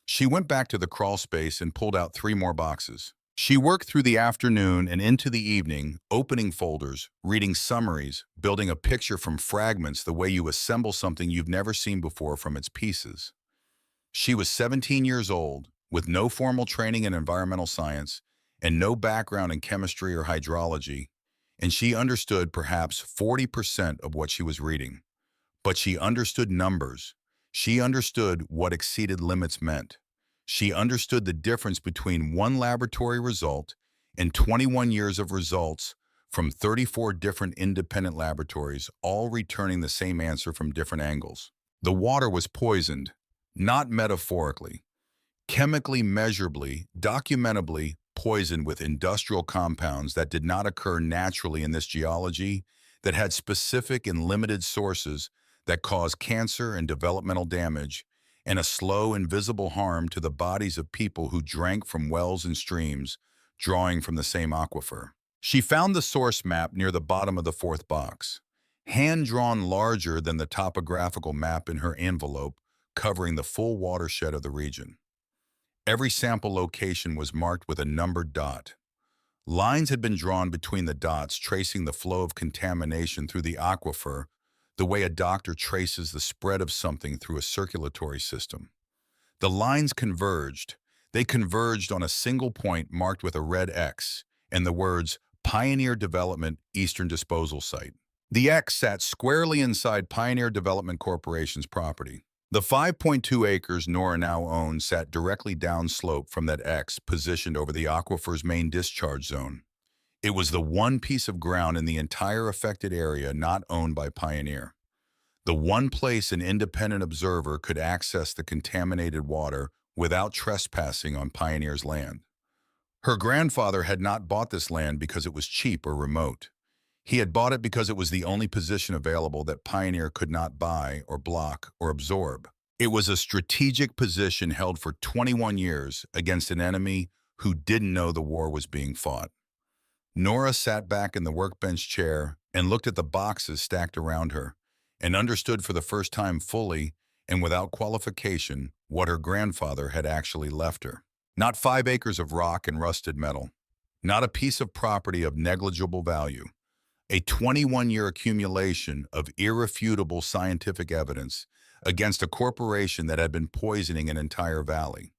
She went back to the crawl space and pulled out 3 more boxes. She worked through the afternoon and into the evening, opening folders, reading summaries, building a picture from fragments the way you assemble something you've never seen before from its pieces. She was 17 years old, with no formal training in environmental science and no background in chemistry or hydrology, and she understood perhaps 40% of what she was reading. But she understood numbers. She understood what exceeded limits meant. She understood the difference between one laboratory result and 21 years of results from 34 different independent laboratories, all returning the same answer from different angles. The water was poisoned, not metaphorically, chemically, measurably, documentably poisoned with industrial compounds that did not occur naturally in this geology, that had specific and limited sources that caused cancer and developmental damage, and a slow, invisible harm to the bodies of people who drank from wells and streams, drawing from the same aquifer. She found the source map near the bottom of the 4th box, hand-drawn larger than the topographical map in her envelope, covering the full watershed of the region. Every sample location was marked with a numbered dot. Lines had been drawn between the dots, tracing the flow of contamination through the aquifer, the way a doctor traces the spread of something through a circulatory system. The lines converged. They converged on a single point marked with a red X and the words Pioneer Development Eastern Disposal Site. The X sat squarely inside Pioneer Development Corporation's property. The 5.2 acres Nora now owned sat directly downslope from that X, positioned over the aquifer's main discharge zone. It was the one piece of ground in the entire affected area not owned by Pioneer. The one place an independent observer could access the contaminated water without trespassing on Pioneer's land. Her grandfather had not bought this land because it was cheap or remote. He had bought it because it was the only position available that Pioneer could not buy or block or absorb. It was a strategic position held for 21 years against an enemy who didn't know the war was being fought. Nora sat back in the workbench chair and looked at the boxes stacked around her, and understood for the first time fully and without qualification what her grandfather had actually left her. Not 5 acres of rock and rusted metal. Not a piece of property of negligible value. A 21-year accumulation of irrefutable scientific evidence against a corporation that had been poisoning an entire valley.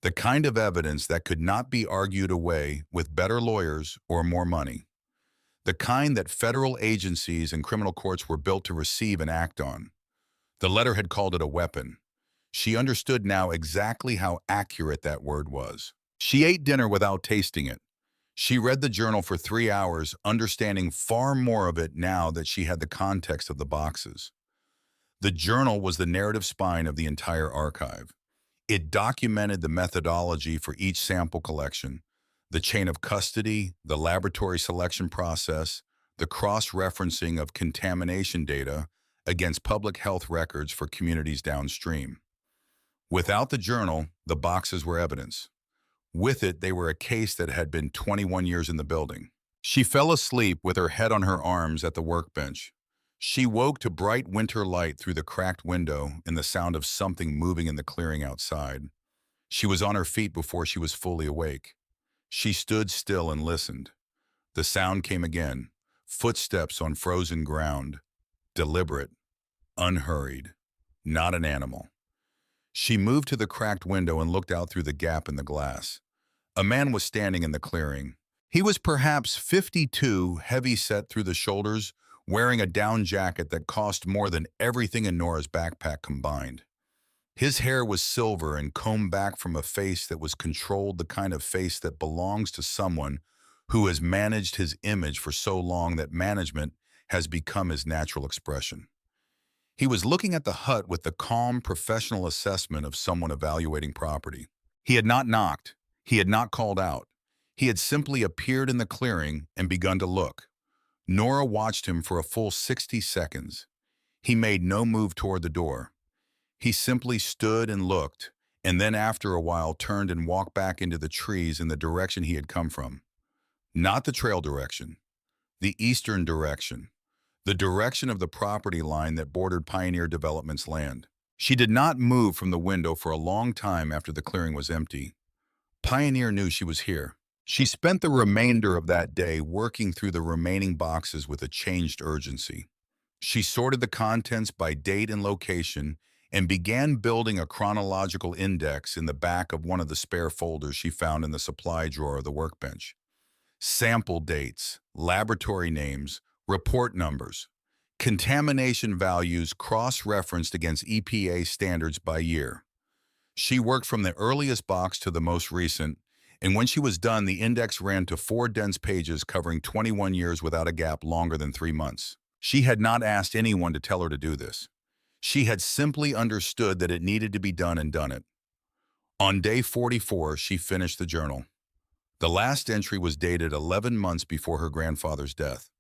The kind of evidence that could not be argued away with better lawyers or more money. The kind that federal agencies and criminal courts were built to receive and act on. The letter had called it a weapon. She understood now exactly how accurate that word was. She ate dinner without tasting it. She read the journal for 3 hours, understanding far more of it now that she had the context of the boxes. The journal was the narrative spine of the entire archive. It documented the methodology for each sample collection, the chain of custody, the laboratory selection process, the cross-referencing of contamination data against public health records for communities downstream. Without the journal, the boxes were evidence. With it, they were a case that had been 21 years in the building. She fell asleep with her head on her arms at the workbench. She woke to bright winter light through the cracked window and the sound of something moving in the clearing outside. She was on her feet before she was fully awake. She stood still and listened. The sound came again, footsteps on frozen ground, deliberate, unhurried, not an animal. She moved to the cracked window and looked out through the gap in the glass. A man was standing in the clearing. He was perhaps 52, heavy-set through the shoulders, wearing a down jacket that cost more than everything in Nora's backpack combined. His hair was silver and combed back from a face that was controlled, the kind of face that belongs to someone who has managed his image for so long that management has become his natural expression. He was looking at the hut with the calm, professional assessment of someone evaluating property. He had not knocked. He had not called out. He had simply appeared in the clearing and begun to look. Nora watched him for a full 60 seconds. He made no move toward the door. He simply stood and looked, and then after a while turned and walked back into the trees in the direction he had come from. Not the trail direction, the eastern direction, the direction of the property line that bordered Pioneer Development's land. She did not move from the window for a long time after the clearing was empty. Pioneer knew she was here. She spent the remainder of that day working through the remaining boxes with a changed urgency. She sorted the contents by date and location and began building a chronological index in the back of one of the spare folders she found in the supply drawer of the workbench. Sample dates, laboratory names, report numbers, contamination values cross-referenced against EPA standards by year. She worked from the earliest box to the most recent, and when she was done, the index ran to 4 dense pages covering 21 years without a gap longer than 3 months. She had not asked anyone to tell her to do this. She had simply understood that it needed to be done and done it. On day 44, she finished the journal. The last entry was dated 11 months before her grandfather's death.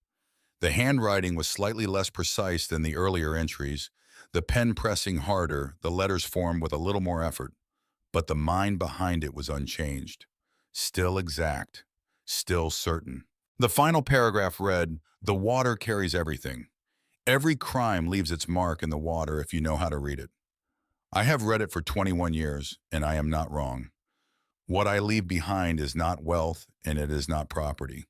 The handwriting was slightly less precise than the earlier entries, the pen pressing harder, the letters formed with a little more effort. But the mind behind it was unchanged. Still exact. Still certain. The final paragraph read, "The water carries everything. Every crime leaves its mark in the water if you know how to read it. I have read it for 21 years, and I am not wrong. What I leave behind is not wealth, and it is not property.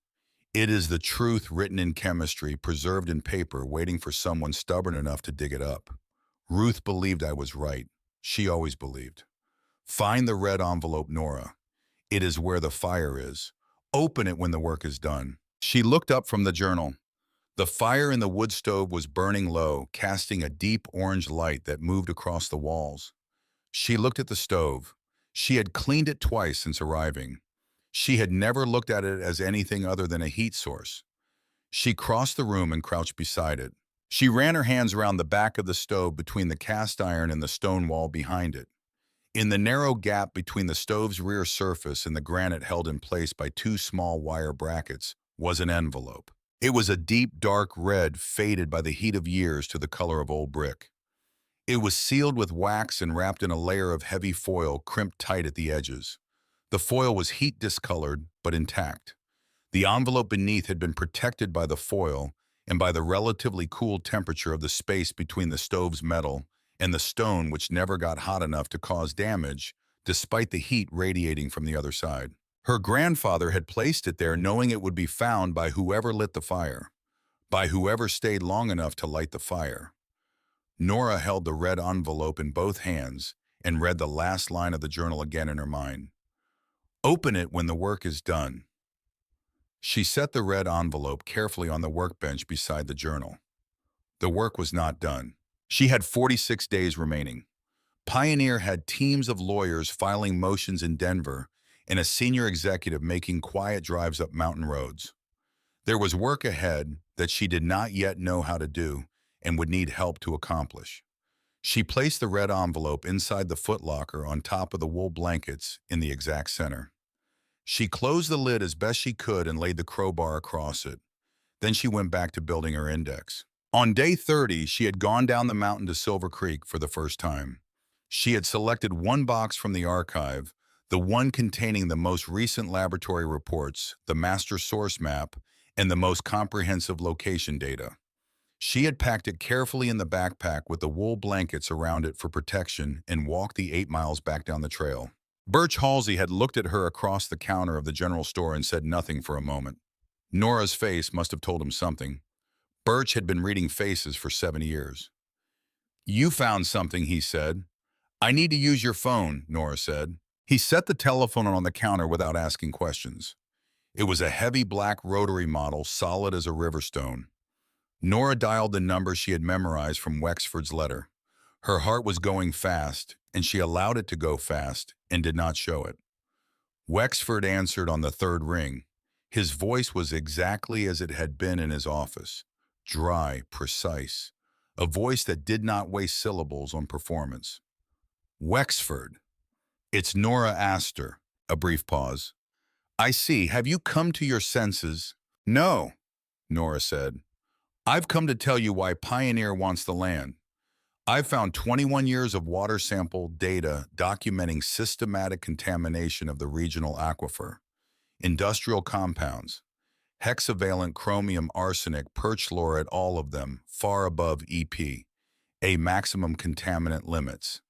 It is the truth written in chemistry, preserved in paper, waiting for someone stubborn enough to dig it up." Ruth believed I was right. She always believed. Find the red envelope, Nora. It is where the fire is. Open it when the work is done. She looked up from the journal. The fire in the wood stove was burning low, casting a deep orange light that moved across the walls. She looked at the stove. She had cleaned it twice since arriving. She had never looked at it as anything other than a heat source. She crossed the room and crouched beside it. She ran her hands around the back of the stove between the cast iron and the stone wall behind it. In the narrow gap between the stove's rear surface and the granite held in place by 2 small wire brackets was an envelope. It was a deep, dark red, faded by the heat of years to the color of old brick. It was sealed with wax and wrapped in a layer of heavy foil crimped tight at the edges. The foil was heat discolored, but intact. The envelope beneath had been protected by the foil and by the relatively cool temperature of the space between the stove's metal and the stone, which never got hot enough to cause damage, despite the heat radiating from the other side. Her grandfather had placed it there knowing it would be found by whoever lit the fire, by whoever stayed long enough to light the fire. Nora held the red envelope in both hands and read the last line of the journal again in her mind. Open it when the work is done. She set the red envelope carefully on the workbench beside the journal. The work was not done. She had 46 days remaining. Pioneer had teams of lawyers filing motions in Denver, and a senior executive making quiet drives up mountain roads. There was work ahead that she did not yet know how to do and would need help to accomplish. She placed the red envelope inside the footlocker on top of the wool blankets in the exact center. She closed the lid as best she could and laid the crowbar across it. Then she went back to building her index. On day 30, she had gone down the mountain to Silver Creek for the first time. She had selected one box from the archive, the one containing the most recent laboratory reports, the master source map, and the most comprehensive location data. She had packed it carefully in the backpack with the wool blankets around it for protection and walked the 8 miles back down the trail. Birch Halsey had looked at her across the counter of the general store and said nothing for a moment. Nora's face must have told him something. Birch had been reading faces for 7 years. "You found something," he said. "I need to use your phone," Nora said. He set the telephone on the counter without asking questions. It was a heavy black rotary model, solid as a river stone. Nora dialed the number she had memorized from Wexford's letter. Her heart was going fast, and she allowed it to go fast and did not show it. Wexford answered on the third ring. His voice was exactly as it had been in his office, dry, precise, a voice that did not waste syllables on performance. "Wexford. It's Nora Astor." A brief pause. "I see. Have you come to your senses?" "No," Nora said. "I've come to tell you why Pioneer wants the land. I've found 21 years of water sample data documenting systematic contamination of the regional aquifer. Industrial compounds, hexavalent chromium arsenic perchlorate, all of them far above EP, a maximum contaminant limits.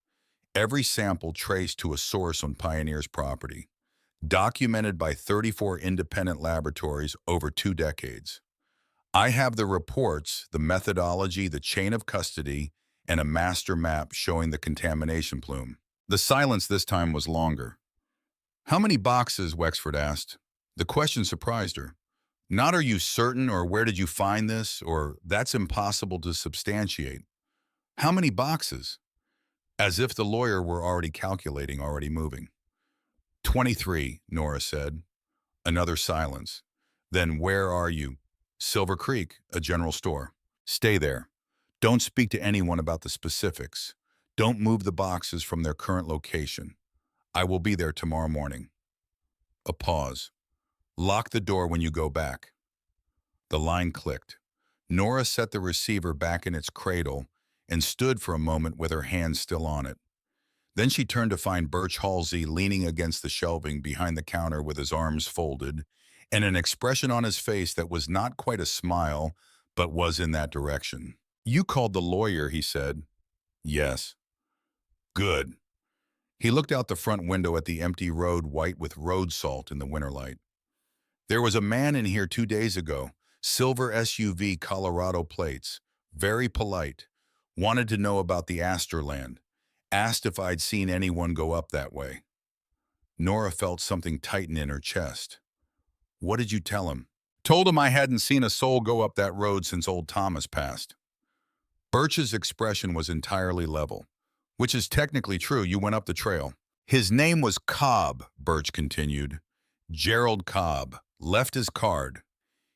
Every sample traced to a source on Pioneer's property, documented by 34 independent laboratories over 2 decades. I have the reports, the methodology, the chain of custody, and a master map showing the contamination plume." The silence this time was longer. "How many boxes?" Wexford asked. The question surprised her. Not "are you certain?" or "where did you find this?" or "that's impossible to substantiate." How many boxes? As if the lawyer were already calculating, already moving. 23, Nora said. Another silence. "Then where are you?" "Silver Creek, a general store." "Stay there. Don't speak to anyone about the specifics. Don't move the boxes from their current location. I will be there tomorrow morning." A pause. "Lock the door when you go back." The line clicked. Nora set the receiver back in its cradle and stood for a moment with her hands still on it. Then she turned to find Birch Halsey leaning against the shelving behind the counter with his arms folded and an expression on his face that was not quite a smile, but was in that direction. "You called the lawyer," he said. "Yes." "Good." He looked out the front window at the empty road, white with road salt in the winter light. "There was a man in here 2 days ago, silver SUV, Colorado plates, very polite, wanted to know about the Astor land, asked if I'd seen anyone go up that way." Nora felt something tighten in her chest. "What did you tell him?" "Told him I hadn't seen a soul go up that road since old Thomas passed." Birch's expression was entirely level. "Which is technically true, you went up the trail." "His name was Cobb," Birch continued. "Gerald Cobb. Left his card."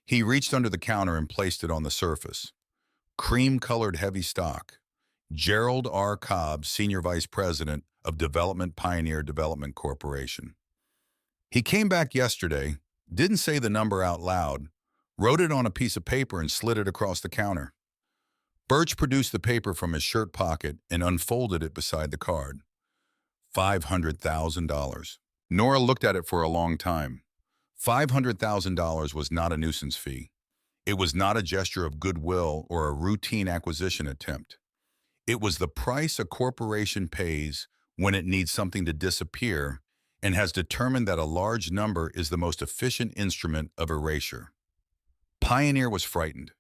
He reached under the counter and placed it on the surface. Cream-colored heavy stock. Gerald R. Cobb, Senior Vice President of Development, Pioneer Development Corporation. "He came back yesterday, didn't say the number out loud, wrote it on a piece of paper and slid it across the counter." Birch produced the paper from his shirt pocket and unfolded it beside the card. $500,000. Nora looked at it for a long time. $500,000 was not a nuisance fee. It was not a gesture of goodwill or a routine acquisition attempt. It was the price a corporation pays when it needs something to disappear and has determined that a large number is the most efficient instrument of erasure. Pioneer was frightened.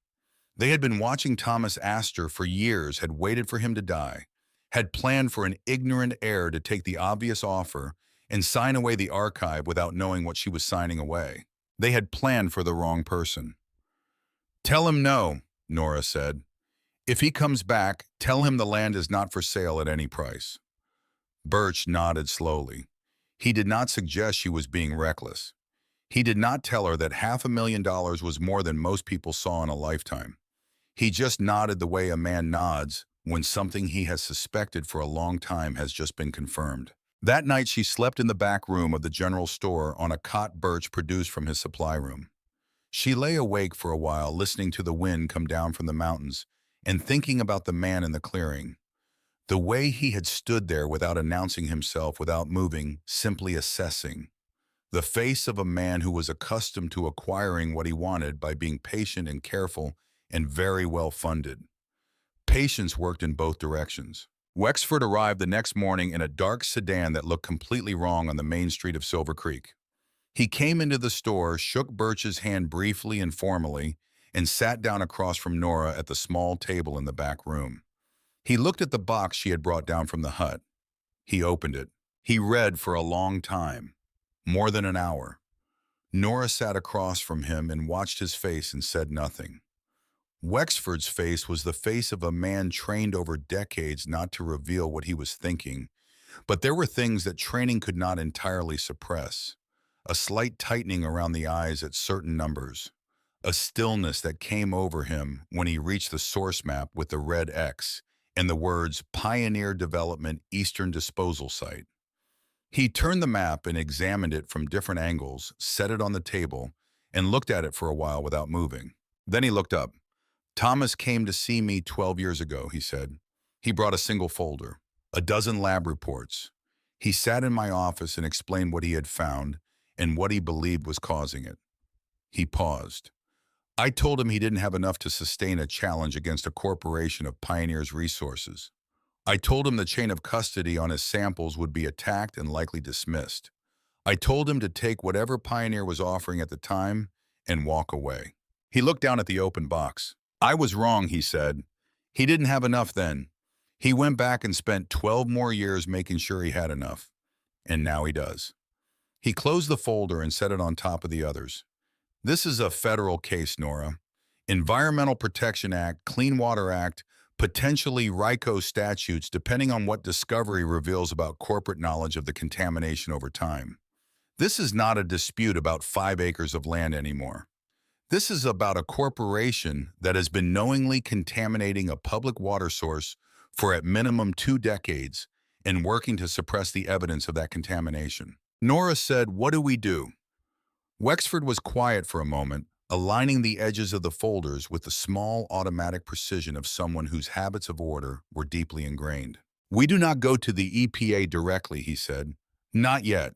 They had been watching Thomas Astor for years, had waited for him to die, had planned for an ignorant heir to take the obvious offer and sign away the archive without knowing what she was signing away. They had planned for the wrong person. "Tell him no," Nora said. "If he comes back, tell him the land is not for sale at any price." Birch nodded slowly. He did not suggest she was being reckless. He did not tell her that $500,000 was more than most people saw in a lifetime. He just nodded the way a man nods when something he has suspected for a long time has just been confirmed. That night, she slept in the back room of the general store on a cot birch produced from his supply room. She lay awake for a while, listening to the wind come down from the mountains and thinking about the man in the clearing. The way he had stood there without announcing himself, without moving, simply assessing. The face of a man who was accustomed to acquiring what he wanted by being patient and careful and very well funded. Patience worked in both directions. Wexford arrived the next morning in a dark sedan that looked completely wrong on the main street of Silver Creek. He came into the store, shook Birch's hand briefly and formally, and sat down across from Nora at the small table in the back room. He looked at the box she had brought down from the hut. He opened it. He read for a long time, more than an hour. Nora sat across from him and watched his face and said nothing. Wexford's face was the face of a man trained over decades not to reveal what he was thinking, but there were things that training could not entirely suppress. A slight tightening around the eyes at certain numbers. A stillness that came over him when he reached the source map with the red X and the words Pioneer Development Eastern Disposal Site. He turned the map and examined it from different angles, set it on the table, and looked at it for a while without moving. Then he looked up. Thomas came to see me 12 years ago, he said. He brought a single folder, a dozen lab reports. He sat in my office and explained what he had found and what he believed was causing it. He paused. I told him he didn't have enough to sustain a challenge against a corporation of Pioneer's resources. I told him the chain of custody on his samples would be attacked and likely dismissed. I told him to take whatever Pioneer was offering at the time and walk away. He looked down at the open box. I was wrong, he said. He didn't have enough then. He went back and spent 12 more years making sure he had enough. And now he does. He closed the folder and set it on top of the others. This is a federal case, Nora. Environmental Protection Act, Clean Water Act, potentially RICO statutes depending on what discovery reveals about corporate knowledge of the contamination over time. This is not a dispute about 5 acres of land anymore. This is about a corporation that has been knowingly contaminating a public water source for at minimum 2 decades and working to suppress the evidence of that contamination. Nora said, "What do we do?" Wexford was quiet for a moment, aligning the edges of the folders with the small automatic precision of someone whose habits of order were deeply ingrained. "We do not go to the EPA directly," he said. "Not yet.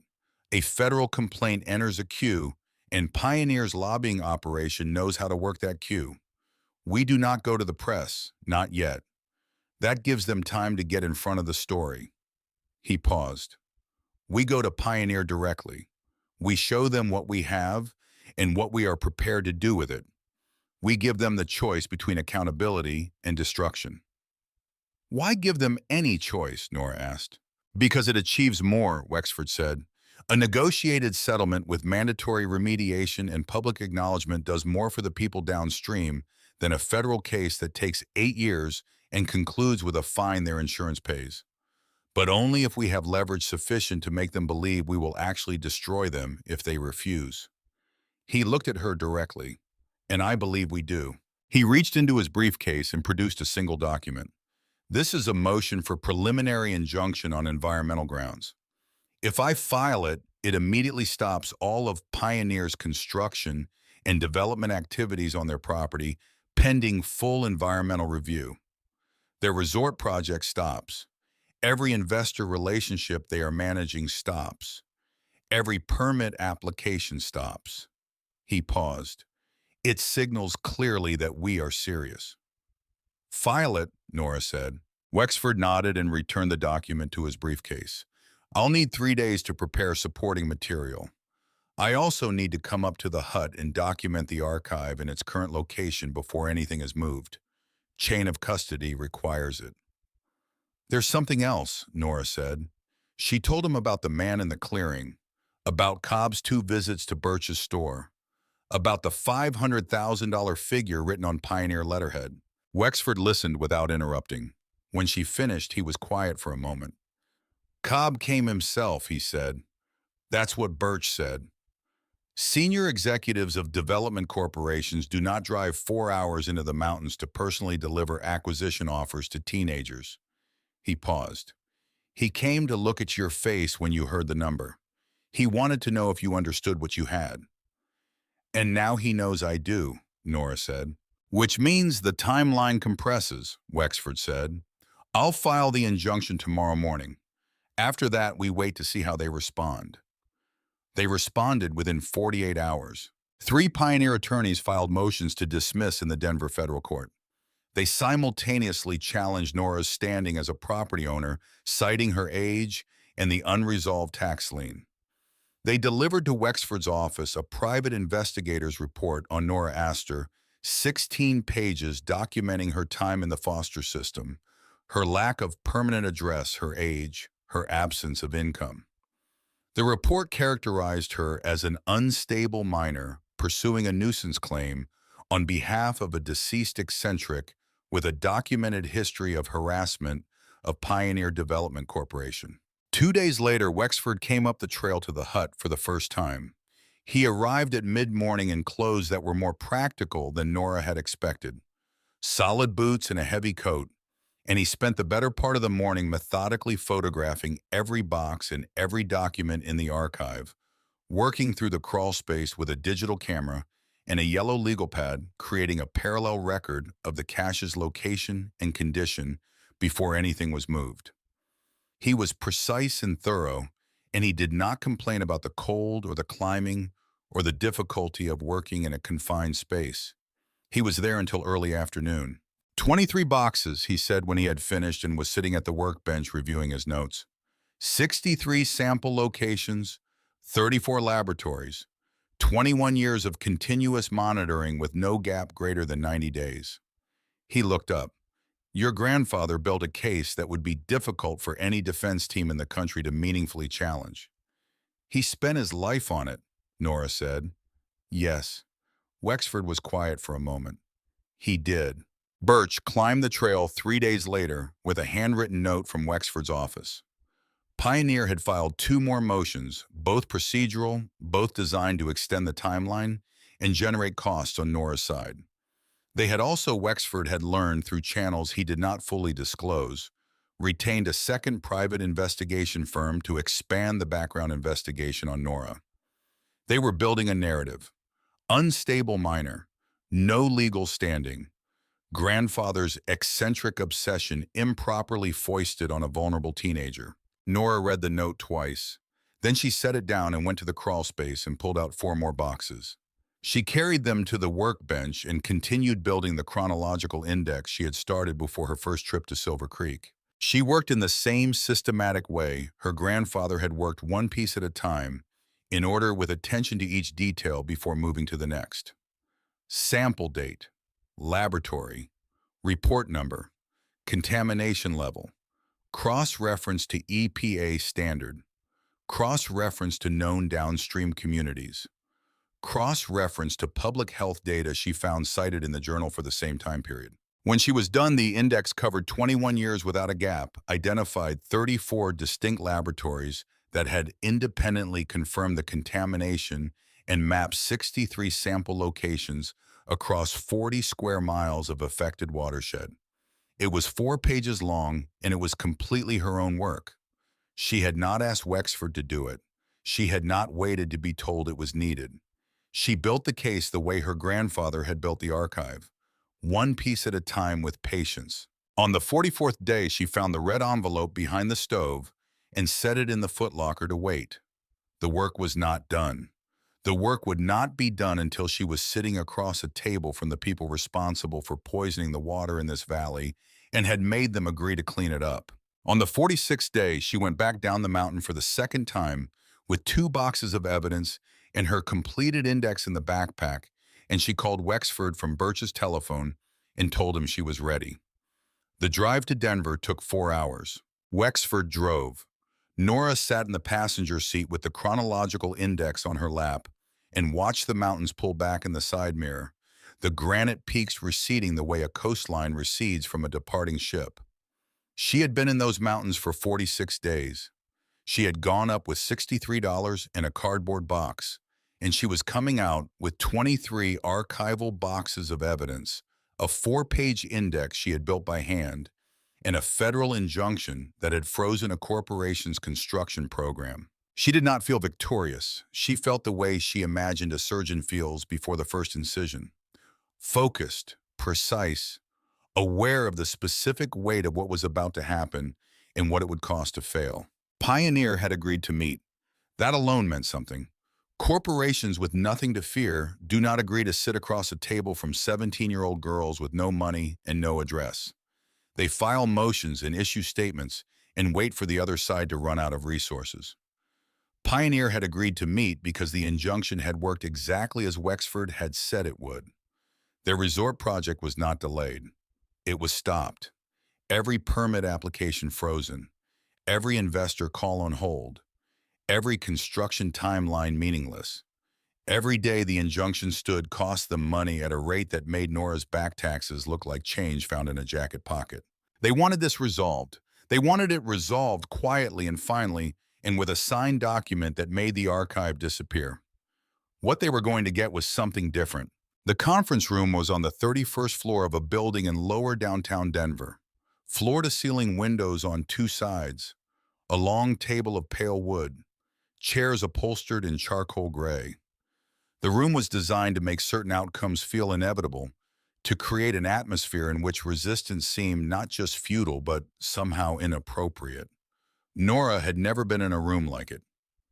A federal complaint enters a queue, and Pioneer's lobbying operation knows how to work that queue. We do not go to the press, not yet. That gives them time to get in front of the story." He paused. "We go to Pioneer directly. We show them what we have and what we are prepared to do with it. We give them the choice between accountability and destruction." "Why give them any choice?" Nora asked. "Because it achieves more," Wexford said. "A negotiated settlement with mandatory remediation and public acknowledgement does more for the people downstream than a federal case that takes 8 years and concludes with a fine their insurance pays. But only if we have leverage sufficient to make them believe we will actually destroy them if they refuse." He looked at her directly. "And I believe we do." He reached into his briefcase and produced a single document. "This is a motion for preliminary injunction on environmental grounds. If I file it, it immediately stops all of Pioneer's construction and development activities on their property pending full environmental review. Their resort project stops. Every investor relationship they are managing stops. Every permit application stops." He paused. "It signals clearly that we are serious." "File it," Nora said. Wexford nodded and returned the document to his briefcase. "I'll need 3 days to prepare supporting material. I also need to come up to the hut and document the archive in its current location before anything is moved. Chain of custody requires it." "There's something else," Nora said. She told him about the man in the clearing, about Cobb's 2 visits to Birch's store, about the $500,000 figure written on Pioneer letterhead. Wexford listened without interrupting. When she finished, he was quiet for a moment. "Cobb came himself," he said. That's what Birch said. Senior executives of development corporations do not drive 4 hours into the mountains to personally deliver acquisition offers to teenagers. He paused. He came to look at your face when you heard the number. He wanted to know if you understood what you had. And now he knows I do, Nora said. Which means the timeline compresses, Wexford said. I'll file the injunction tomorrow morning. After that, we wait to see how they respond. They responded within 48 hours. 3 Pioneer attorneys filed motions to dismiss in the Denver federal court. They simultaneously challenged Nora's standing as a property owner, citing her age and the unresolved tax lien. They delivered to Wexford's office a private investigator's report on Nora Astor, 16 pages documenting her time in the foster system, her lack of permanent address, her age, her absence of income. The report characterized her as an unstable minor pursuing a nuisance claim on behalf of a deceased eccentric with a documented history of harassment of Pioneer Development Corporation. 2 days later, Wexford came up the trail to the hut for the first time. He arrived at mid-morning in clothes that were more practical than Nora had expected. Solid boots and a heavy coat, and he spent the better part of the morning methodically photographing every box and every document in the archive, working through the crawl space with a digital camera and a yellow legal pad, creating a parallel record of the cache's location and condition before anything was moved. He was precise and thorough, and he did not complain about the cold or the climbing or the difficulty of working in a confined space. He was there until early afternoon. 23 boxes, he said when he had finished and was sitting at the workbench reviewing his notes. 63 sample locations, 34 laboratories, 21 years of continuous monitoring with no gap greater than 90 days. He looked up. Your grandfather built a case that would be difficult for any defense team in the country to meaningfully challenge. He spent his life on it, Nora said. Yes. Wexford was quiet for a moment. He did. Birch climbed the trail 3 days later with a handwritten note from Wexford's office. Pioneer had filed 2 more motions, both procedural, both designed to extend the timeline and generate costs on Nora's side. They had also, Wexford had learned through channels he did not fully disclose, retained a second private investigation firm to expand the background investigation on Nora. They were building a narrative. Unstable minor, no legal standing, grandfather's eccentric obsession improperly foisted on a vulnerable teenager. Nora read the note twice. Then she set it down and went to the crawl space and pulled out 4 more boxes. She carried them to the workbench and continued building the chronological index she had started before her first trip to Silver Creek. She worked in the same systematic way her grandfather had worked, one piece at a time, in order with attention to each detail before moving to the next. Sample date, laboratory, report number, contamination level, cross-reference to EPA standard, cross-reference to known downstream communities, cross-reference to public health data she found cited in the journal for the same time period. When she was done, the index covered 21 years without a gap, identified 34 distinct laboratories that had independently confirmed the contamination, and mapped 63 sample locations across 40 square miles of affected watershed. It was 4 pages long, and it was completely her own work. She had not asked Wexford to do it. She had not waited to be told it was needed. She built the case the way her grandfather had built the archive, one piece at a time with patience. On the 44th day, she found the red envelope behind the stove and set it in the footlocker to wait. The work was not done. The work would not be done until she was sitting across a table from the people responsible for poisoning the water in this valley and had made them agree to clean it up. On the 46th day, she went back down the mountain for the second time with 2 boxes of evidence and her completed index in the backpack, and she called Wexford from Birch's telephone and told him she was ready. The drive to Denver took 4 hours. Wexford drove. Nora sat in the passenger seat with the chronological index on her lap and watched the mountains pull back in the side mirror, the granite peaks receding the way a coastline recedes from a departing ship. She had been in those mountains for 46 days. She had gone up with $63 in a cardboard box, and she was coming out with 23 archival boxes of evidence, a 4-page index she had built by hand, and a federal injunction that had frozen a corporation's construction program. She did not feel victorious. She felt the way she imagined a surgeon feels before the first incision. Focused, precise, aware of the specific weight of what was about to happen and what it would cost to fail. Pioneer had agreed to meet. That alone meant something. Corporations with nothing to fear do not agree to sit across a table from 17-year-old girls with no money and no address. They file motions and issue statements and wait for the other side to run out of resources. Pioneer had agreed to meet because the injunction had worked exactly as Wexford had said it would. Their resort project was not delayed. It was stopped. Every permit application frozen. Every investor call on hold. Every construction timeline meaningless. Every day the injunction stood cost them money at a rate that made Nora's back taxes look like change found in a jacket pocket. They wanted this resolved. They wanted it resolved quietly and finally, and with a signed document that made the archive disappear. What they were going to get was something different. The conference room was on the 31st floor of a building in lower downtown Denver. Floor-to-ceiling windows on two sides. A long table of pale wood. Chairs upholstered in charcoal gray. The room was designed to make certain outcomes feel inevitable, to create an atmosphere in which resistance seemed not just futile but somehow inappropriate. Nora had never been in a room like it.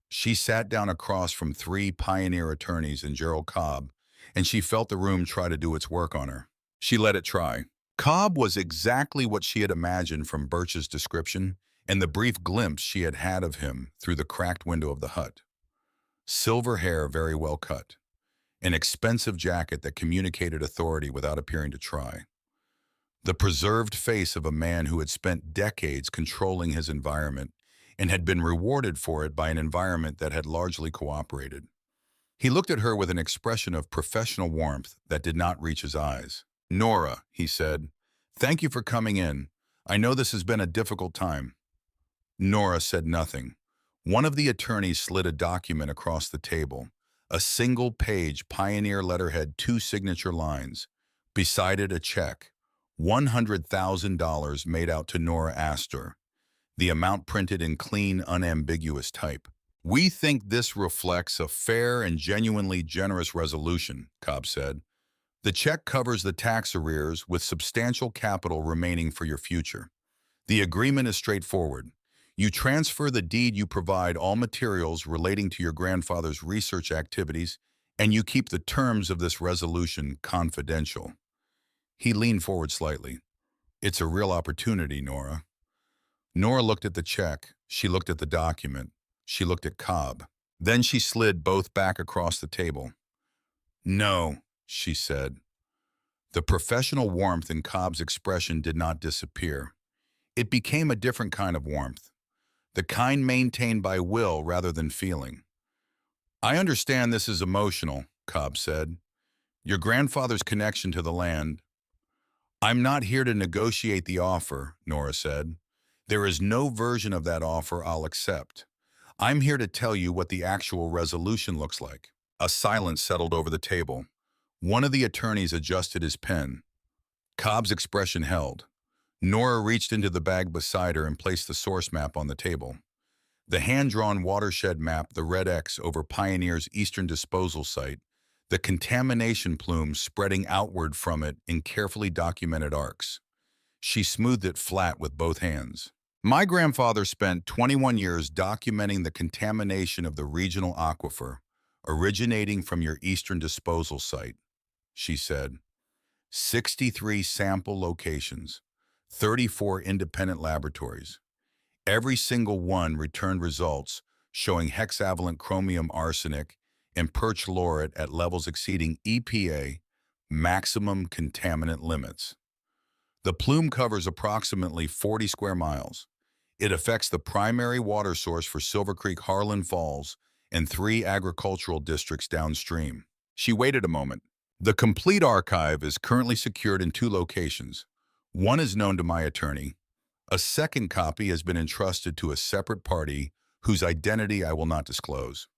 She sat down across from 3 pioneer attorneys and Gerald Cobb, and she felt the room try to do its work on her. She let it try. Cobb was exactly what she had imagined from Birch's description and the brief glimpse she had had of him through the cracked window of the hut. Silver hair very well cut. An expensive jacket that communicated authority without appearing to try. The preserved face of a man who had spent decades controlling his environment and had been rewarded for it by an environment that had largely cooperated. He looked at her with an expression of professional warmth that did not reach his eyes. "Nora," he said, "thank you for coming in. I know this has been a difficult time." Nora said nothing. One of the attorneys slid a document across the table, a single-page Pioneer letterhead, 2 signature lines. Beside it, a check, $100,000 made out to Nora Astor, the amount printed in clean, unambiguous type. "We think this reflects a fair and genuinely generous resolution," Cobb said. "The check covers the tax arrears with substantial capital remaining for your future. The agreement is straightforward. You transfer the deed, you provide all materials relating to your grandfather's research activities, and you keep the terms of this resolution confidential." He leaned forward slightly. "It's a real opportunity, Nora." Nora looked at the check. She looked at the document. She looked at Cobb. Then she slid both back across the table. "No," she said. The professional warmth in Cobb's expression did not disappear. It became a different kind of warmth, the kind maintained by will rather than feeling. "I understand this is emotional," Cobb said. "Your grandfather's connection to the land." "I'm not here to negotiate the offer," Nora said. "There is no version of that offer I'll accept. I'm here to tell you what the actual resolution looks like." A silence settled over the table. One of the attorneys adjusted his pen. Cobb's expression held. Nora reached into the bag beside her and placed the source map on the table. The hand-drawn watershed map, the red X over Pioneer's eastern disposal site, the contamination plume spreading outward from it in carefully documented arcs. She smoothed it flat with both hands. "My grandfather spent 21 years documenting the contamination of the regional aquifer, originating from your eastern disposal site," she said. 63 sample locations, 34 independent laboratories. Every single one returned results showing hexavalent chromium arsenic and perchlorate at levels exceeding EPA maximum contaminant limits. The plume covers approximately 40 square miles. It affects the primary water source for Silver Creek, Harlan Falls, and 3 agricultural districts downstream. She waited a moment. "The complete archive is currently secured in 2 locations. One is known to my attorney. A second copy has been entrusted to a separate party whose identity I will not disclose.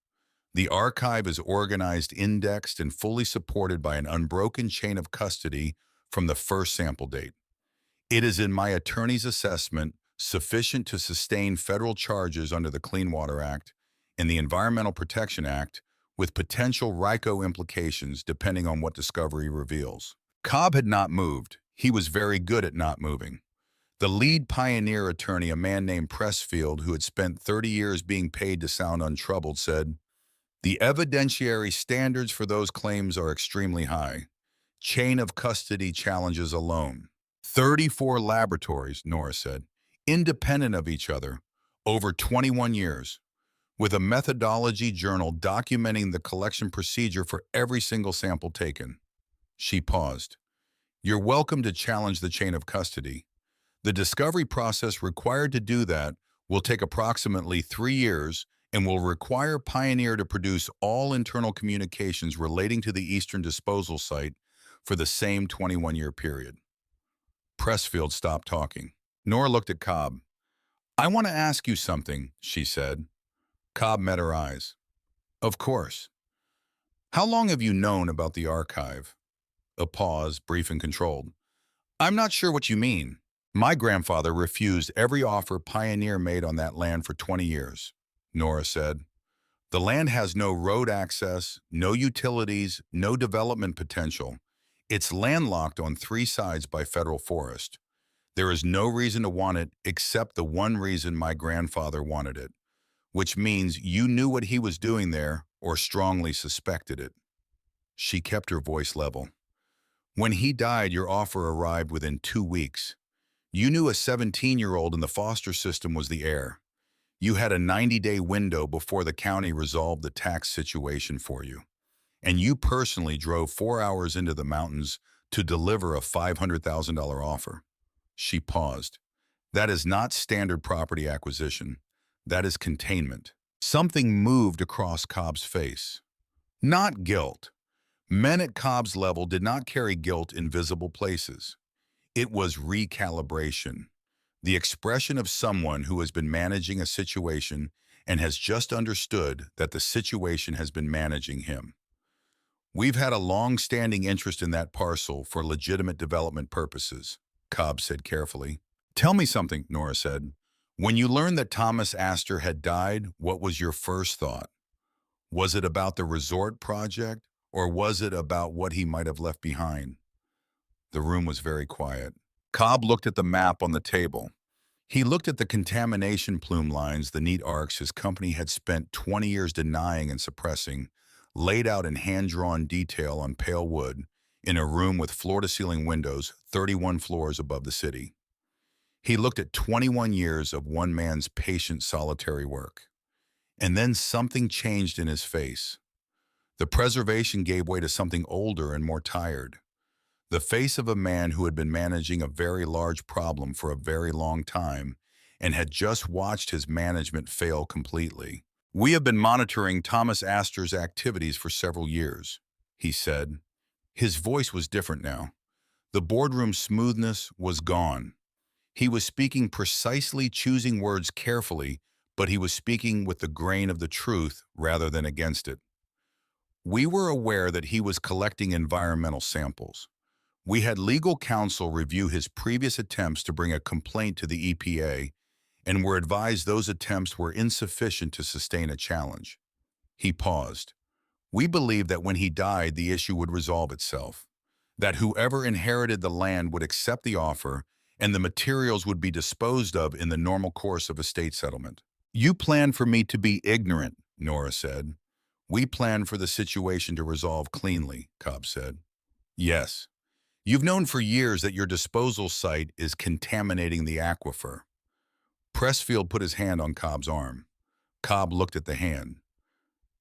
The archive is organized, indexed, and fully supported by an unbroken chain of custody from the first sample date. It is, in my attorney's assessment, sufficient to sustain federal charges under the Clean Water Act and the Environmental Protection Act, with potential RICO implications depending on what discovery reveals. Cobb had not moved. He was very good at not moving. The lead pioneer attorney, a man named Pressfield, who had spent 30 years being paid to sound untroubled, said, "The evidentiary standards for those claims are extremely high. Chain of custody challenges alone. 34 laboratories," Nora said, "independent of each other, over 21 years, with a methodology journal documenting the collection procedure for every single sample taken." She paused. "You're welcome to challenge the chain of custody. The discovery process required to do that will take approximately 3 years and will require Pioneer to produce all internal communications relating to the Eastern disposal site for the same 21-year period." Pressfield stopped talking. Nora looked at Cobb. "I want to ask you something," she said. Cobb met her eyes. "Of course. How long have you known about the archive?" A pause, brief and controlled. "I'm not sure what you mean." "My grandfather refused every offer Pioneer made on that land for 20 years, Nora said. "The land has no road access, no utilities, no development potential. It's landlocked on 3 sides by federal forest. There is no reason to want it except the one reason my grandfather wanted it, which means you knew what he was doing there or strongly suspected it." She kept her voice level. "When he died, your offer arrived within 2 weeks. You knew a 17-year-old in the foster system was the heir. You had a 90-day window before the county resolved the tax situation for you. And you personally drove 4 hours into the mountains to deliver a $500,000 offer." She paused. "That is not standard property acquisition. That is containment." Something moved across Cobb's face. Not guilt. Men at Cobb's level did not carry guilt in visible places. It was recalibration, the expression of someone who has been managing a situation and has just understood that the situation has been managing him. "We've had a long-standing interest in that parcel for legitimate development purposes," Cobb said carefully. "Tell me something," Nora said. "When you learned that Thomas Astor had died, what was your first thought? Was it about the resort project, or was it about what he might have left behind?" The room was very quiet. Cobb looked at the map on the table. He looked at the contamination plume lines, the neat arcs his company had spent 20 years denying and suppressing, laid out in hand-drawn detail on pale wood, in a room with floor-to-ceiling windows 31 floors above the city. He looked at 21 years of one man's patient, solitary work. And then something changed in his face. The preservation gave way to something older and more tired. The face of a man who had been managing a very large problem for a very long time and had just watched his management fail completely. "We have been monitoring Thomas Astor's activities for several years," he said. His voice was different now. The boardroom smoothness was gone. He was speaking precisely, choosing words carefully, but he was speaking with the grain of the truth rather than against it. "We were aware that he was collecting environmental samples. We had legal counsel review his previous attempts to bring a complaint to the EPA and were advised those attempts were insufficient to sustain a challenge." He paused. "We believed that when he died, the issue would resolve itself, that whoever inherited the land would accept the offer and the materials would be disposed of in the normal course of estate settlement." "You planned for me to be ignorant," Nora said. "We planned for the situation to resolve cleanly," Cobb said. "Yes. You've known for years that your disposal site is contaminating the aquifer." Pressfield put his hand on Cobb's arm. Cobb looked at the hand.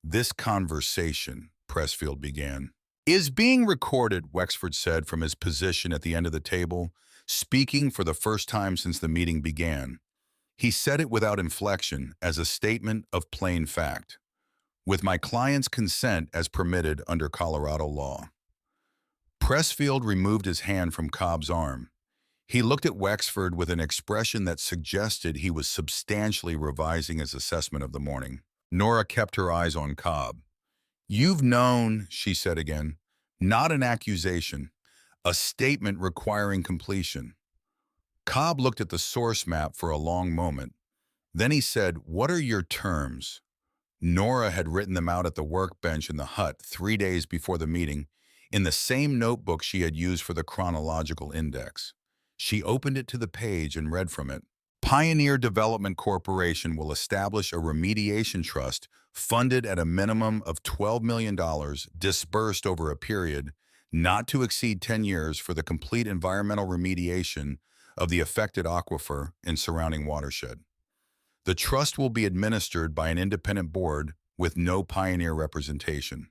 "This conversation," Pressfield began, "is being recorded," Wexford said from his position at the end of the table, speaking for the first time since the meeting began. He said it without inflection, as a statement of plain fact. "With my client's consent as permitted under Colorado law." Pressfield removed his hand from Cobb's arm. He looked at Wexford with an expression that suggested he was substantially revising his assessment of the morning. Nora kept her eyes on Cobb. "You've known," she said again, "not an accusation, a statement requiring completion." Cobb looked at the source map for a long moment. Then he said, "What are your terms?" Nora had written them out at the workbench in the hut 3 days before the meeting, in the same notebook she had used for the chronological index. She opened it to the page and read from it. Pioneer Development Corporation will establish a remediation trust funded at a minimum of $12 million disbursed over a period not to exceed 10 years for the complete environmental remediation of the affected aquifer and surrounding watershed. The trust will be administered by an independent board with no pioneer representation.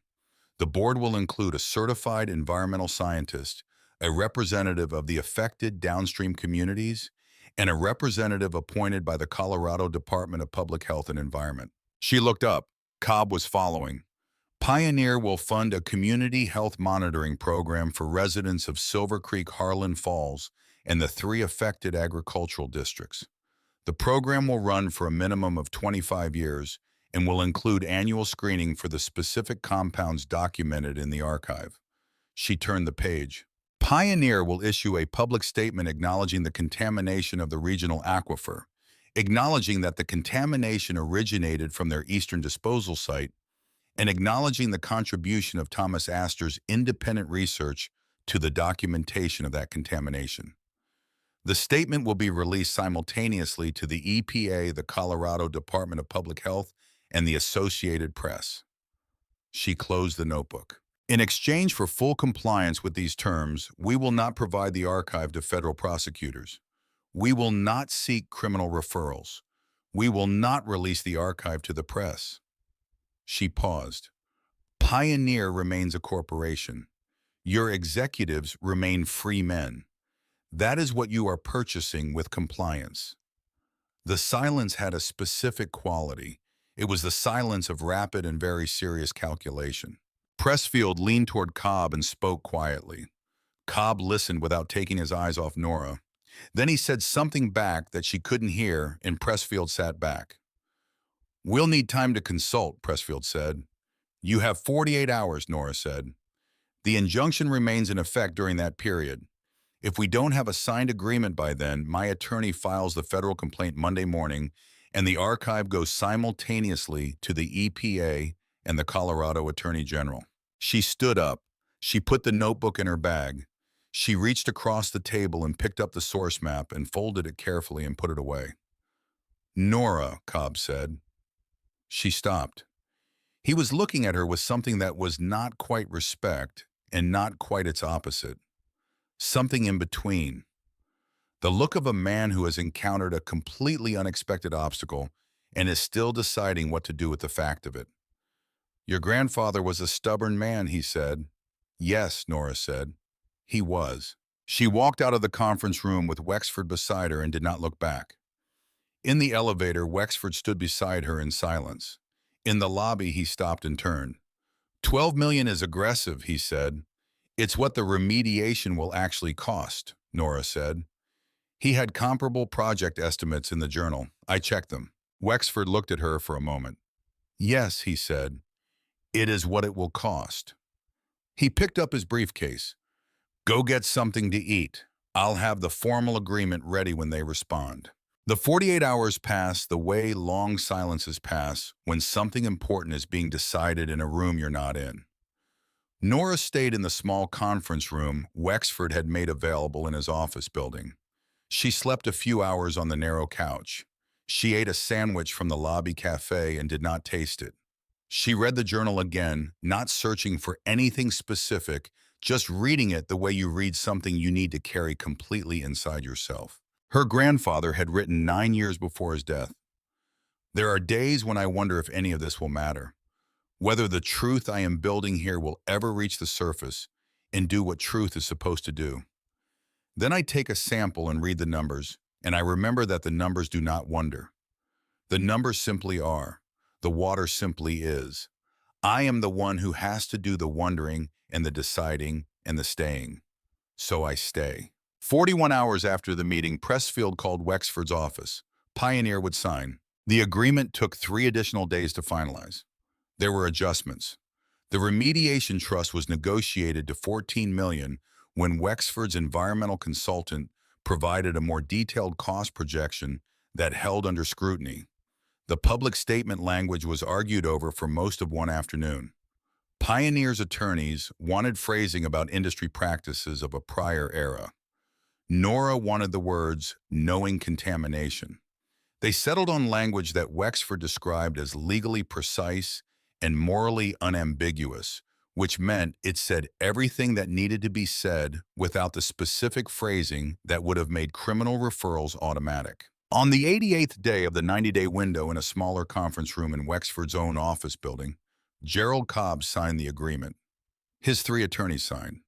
The board will include a certified environmental scientist, a representative of the affected downstream communities, and a representative appointed by the Colorado Department of Public Health and Environment. She looked up. Cobb was following. Pioneer will fund a community health monitoring program for residents of Silver Creek, Harlan Falls, and the 3 affected agricultural districts. The program will run for a minimum of 25 years and will include annual screening for the specific compounds documented in the archive. She turned the page. Pioneer will issue a public statement acknowledging the contamination of the regional aquifer, acknowledging that the contamination originated from their eastern disposal site, and acknowledging the contribution of Thomas Astor's independent research to the documentation of that contamination. The statement will be released simultaneously to the EPA, the Colorado Department of Public Health, and the Associated Press. She closed the notebook. In exchange for full compliance with these terms, we will not provide the archive to federal prosecutors. We will not seek criminal referrals. We will not release the archive to the press. She paused. Pioneer remains a corporation. Your executives remain free men. That is what you are purchasing with compliance. The silence had a specific quality. It was the silence of rapid and very serious calculation. Pressfield leaned toward Cobb and spoke quietly. Cobb listened without taking his eyes off Nora. Then he said something back that she couldn't hear, and Pressfield sat back. "We'll need time to consult," Pressfield said. "You have 48 hours," Nora said. "The injunction remains in effect during that period. If we don't have a signed agreement by then, my attorney files the federal complaint Monday morning, and the archive goes simultaneously to the EPA and the Colorado Attorney General." She stood up. She put the notebook in her bag. She reached across the table and picked up the source map and folded it carefully and put it away. "Nora," Cobb said. She stopped. He was looking at her with something that was not quite respect and not quite its opposite. Something in between. The look of a man who has encountered a completely unexpected obstacle and is still deciding what to do with the fact of it. "Your grandfather was a stubborn man," he said. "Yes," Nora said. "He was." She walked out of the conference room with Wexford beside her and did not look back. In the elevator, Wexford stood beside her in silence. In the lobby, he stopped and turned. "12 million is aggressive," he said. "It's what the remediation will actually cost," Nora said. He had comparable project estimates in the journal. "I checked them." Wexford looked at her for a moment. "Yes," he said. "It is what it will cost." He picked up his briefcase. "Go get something to eat. I'll have the formal agreement ready when they respond." The 48 hours pass the way long silences pass when something important is being decided in a room you're not in. Nora stayed in the small conference room Wexford had made available in his office building. She slept a few hours on the narrow couch. She ate a sandwich from the lobby cafe and did not taste it. She read the journal again, not searching for anything specific, just reading it the way you read something you need to carry completely inside yourself. Her grandfather had written 9 years before his death. "There are days when I wonder if any of this will matter, whether the truth I am building here will ever reach the surface and do what truth is supposed to do. Then I take a sample and read the numbers, and I remember that the numbers do not wonder. The numbers simply are. The water simply is. I am the one who has to do the wondering and the deciding and the staying. So I stay." 41 hours after the meeting, Pressfield called Wexford's office. Pioneer would sign. The agreement took 3 additional days to finalize. There were adjustments. The remediation trust was negotiated to $14 million when Wexford's environmental consultant provided a more detailed cost projection that held under scrutiny. The public statement language was argued over for most of one afternoon. Pioneer's attorneys wanted phrasing about industry practices of a prior era. Nora wanted the words knowing contamination. They settled on language that Wexford described as legally precise and morally unambiguous, which meant it said everything that needed to be said without the specific phrasing that would have made criminal referrals automatic. On the 88th day of the 90-day window in a smaller conference room in Wexford's own office building, Gerald Cobb signed the agreement. His 3 attorneys signed.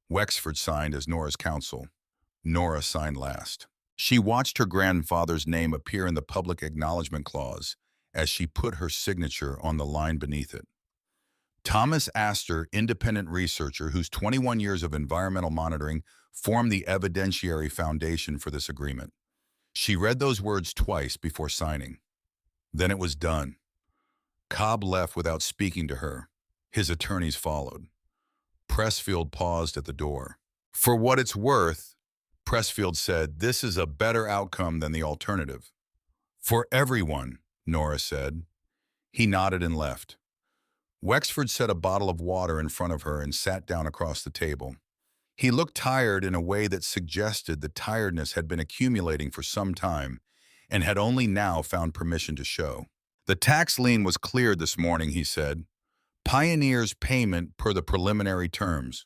Wexford signed as Nora's counsel. Nora signed last. She watched her grandfather's name appear in the public acknowledgement clause as she put her signature on the line beneath it. Thomas Astor, independent researcher whose 21 years of environmental monitoring formed the evidentiary foundation for this agreement. She read those words twice before signing. Then it was done. Cobb left without speaking to her. His attorneys followed. Pressfield paused at the door. For what it's worth, Pressfield said, this is a better outcome than the alternative. For everyone, Nora said. He nodded and left. Wexford set a bottle of water in front of her and sat down across the table. He looked tired in a way that suggested the tiredness had been accumulating for some time and had only now found permission to show. The tax lien was cleared this morning, he said. Pioneer's payment per the preliminary terms.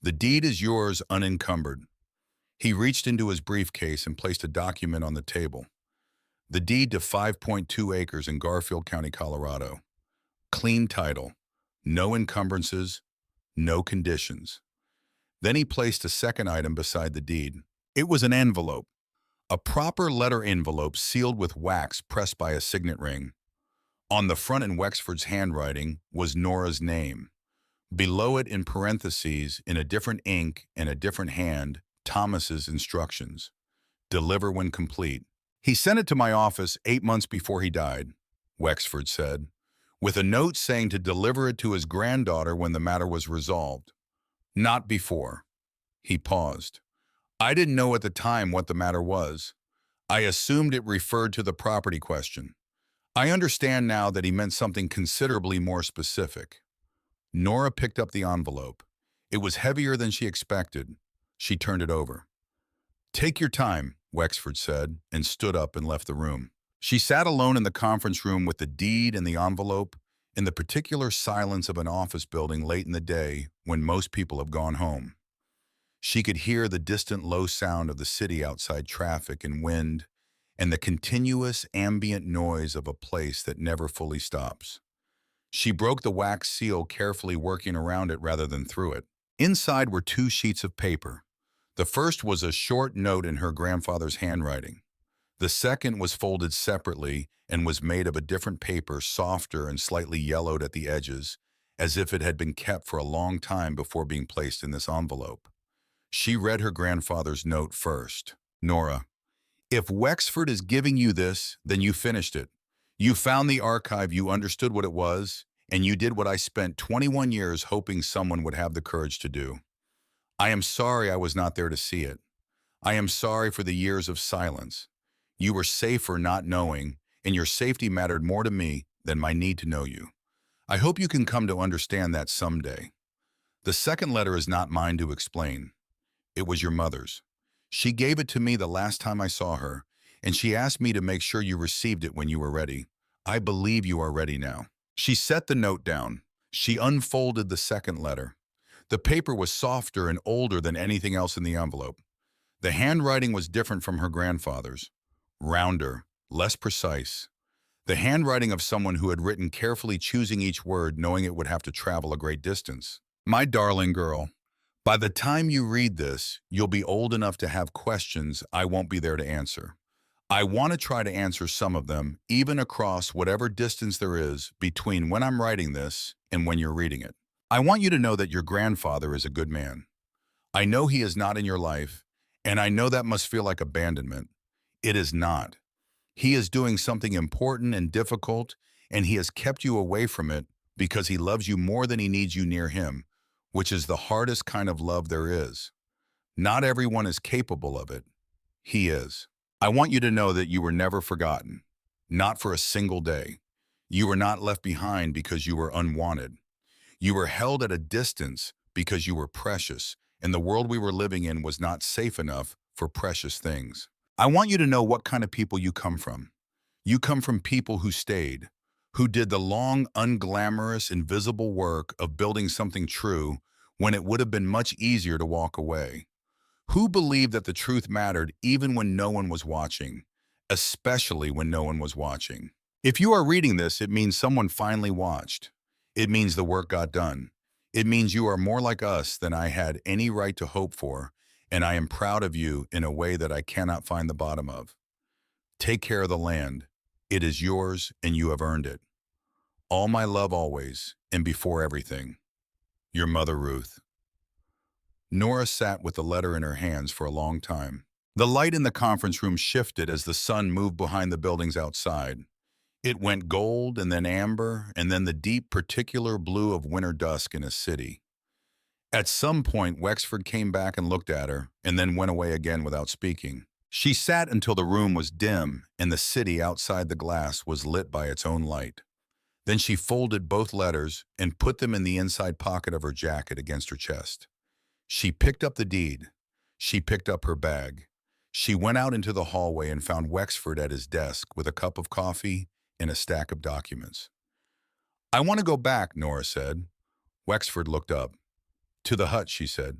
The deed is yours unencumbered. He reached into his briefcase and placed a document on the table. The deed to 5.2 acres in Garfield County, Colorado. Clean title. No encumbrances. No conditions. Then he placed a second item beside the deed. It was an envelope. A proper letter envelope sealed with wax pressed by a signet ring. On the front in Wexford's handwriting was Nora's name. Below it in parentheses, in a different ink and a different hand, Thomas's instructions. Deliver when complete. He sent it to my office 8 months before he died, Wexford said, with a note saying to deliver it to his granddaughter when the matter was resolved. Not before. He paused. I didn't know at the time what the matter was. I assumed it referred to the property question. I understand now that he meant something considerably more specific. Nora picked up the envelope. It was heavier than she expected. She turned it over. Take your time, Wexford said, and stood up and left the room. She sat alone in the conference room with the deed and the envelope, in the particular silence of an office building late in the day when most people have gone home. She could hear the distant low sound of the city outside traffic and wind, and the continuous ambient noise of a place that never fully stops. She broke the wax seal, carefully working around it rather than through it. Inside were 2 sheets of paper. The first was a short note in her grandfather's handwriting. The second was folded separately and was made of a different paper, softer and slightly yellowed at the edges, as if it had been kept for a long time before being placed in this envelope. She read her grandfather's note first. Nora, if Wexford is giving you this, then you finished it. You found the archive, you understood what it was, and you did what I spent 21 years hoping someone would have the courage to do. I am sorry I was not there to see it. I am sorry for the years of silence. You were safer not knowing, and your safety mattered more to me than my need to know you. I hope you can come to understand that someday. The second letter is not mine to explain. It was your mother's. She gave it to me the last time I saw her, and she asked me to make sure you received it when you were ready. I believe you are ready now. She set the note down. She unfolded the second letter. The paper was softer and older than anything else in the envelope. The handwriting was different from her grandfather's. Rounder, less precise. The handwriting of someone who had written carefully, choosing each word, knowing it would have to travel a great distance. My darling girl, by the time you read this, you'll be old enough to have questions I won't be there to answer. I want to try to answer some of them, even across whatever distance there is between when I'm writing this and when you're reading it. I want you to know that your grandfather is a good man. I know he is not in your life, And I know that must feel like abandonment. It is not. He is doing something important and difficult, and he has kept you away from it because he loves you more than he needs you near him, which is the hardest kind of love there is. Not everyone is capable of it. He is. I want you to know that you were never forgotten, not for a single day. You were not left behind because you were unwanted. You were held at a distance because you were precious, and the world we were living in was not safe enough for precious things. I want you to know what kind of people you come from. You come from people who stayed, who did the long, unglamorous, invisible work of building something true when it would have been much easier to walk away. Who believed that the truth mattered even when no one was watching, especially when no one was watching. If you are reading this, it means someone finally watched. It means the work got done. It means you are more like us than I had any right to hope for, and I am proud of you in a way that I cannot find the bottom of. Take care of the land. It is yours, and you have earned it. All my love always, and before everything. Your mother, Ruth. Nora sat with the letter in her hands for a long time. The light in the conference room shifted as the sun moved behind the buildings outside. It went gold and then amber and then the deep particular blue of winter dusk in a city. At some point, Wexford came back and looked at her and then went away again without speaking. She sat until the room was dim and the city outside the glass was lit by its own light. Then she folded both letters and put them in the inside pocket of her jacket against her chest. She picked up the deed. She picked up her bag. She went out into the hallway and found Wexford at his desk with a cup of coffee and a stack of documents. I want to go back, Nora said. Wexford looked up. To the hut, she said.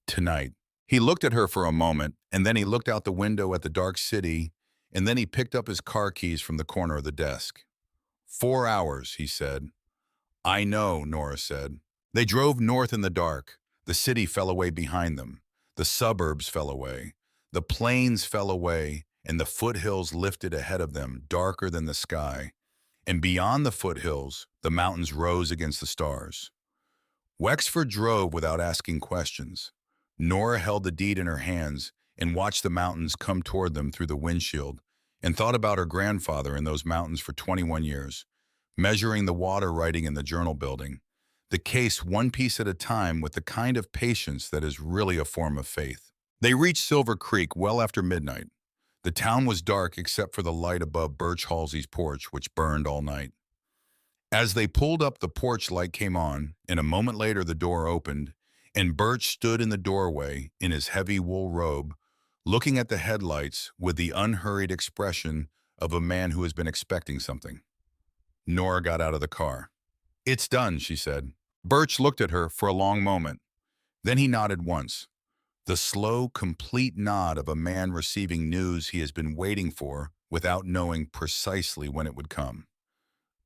Tonight. He looked at her for a moment, and then he looked out the window at the dark city, and then he picked up his car keys from the corner of the desk. 4 hours, he said. I know, Nora said. They drove north in the dark. The city fell away behind them. The suburbs fell away. The plains fell away, and the foothills lifted ahead of them, darker than the sky. And beyond the foothills, the mountains rose against the stars. Wexford drove without asking questions. Nora held the deed in her hands and watched the mountains come toward them through the windshield and thought about her grandfather in those mountains for 21 years, measuring the water writing in the journal building, the case one piece at a time with the kind of patience that is really a form of faith. They reached Silver Creek well after midnight. The town was dark except for the light above Birch Halsey's porch, which burned all night. As they pulled up, the porch light came on, and a moment later the door opened, and Birch stood in the doorway in his heavy wool robe, looking at the headlights with the unhurried expression of a man who has been expecting something. Nora got out of the car. It's done, she said. Birch looked at her for a long moment. Then he nodded once. The slow, complete nod of a man receiving news he has been waiting for without knowing precisely when it would come.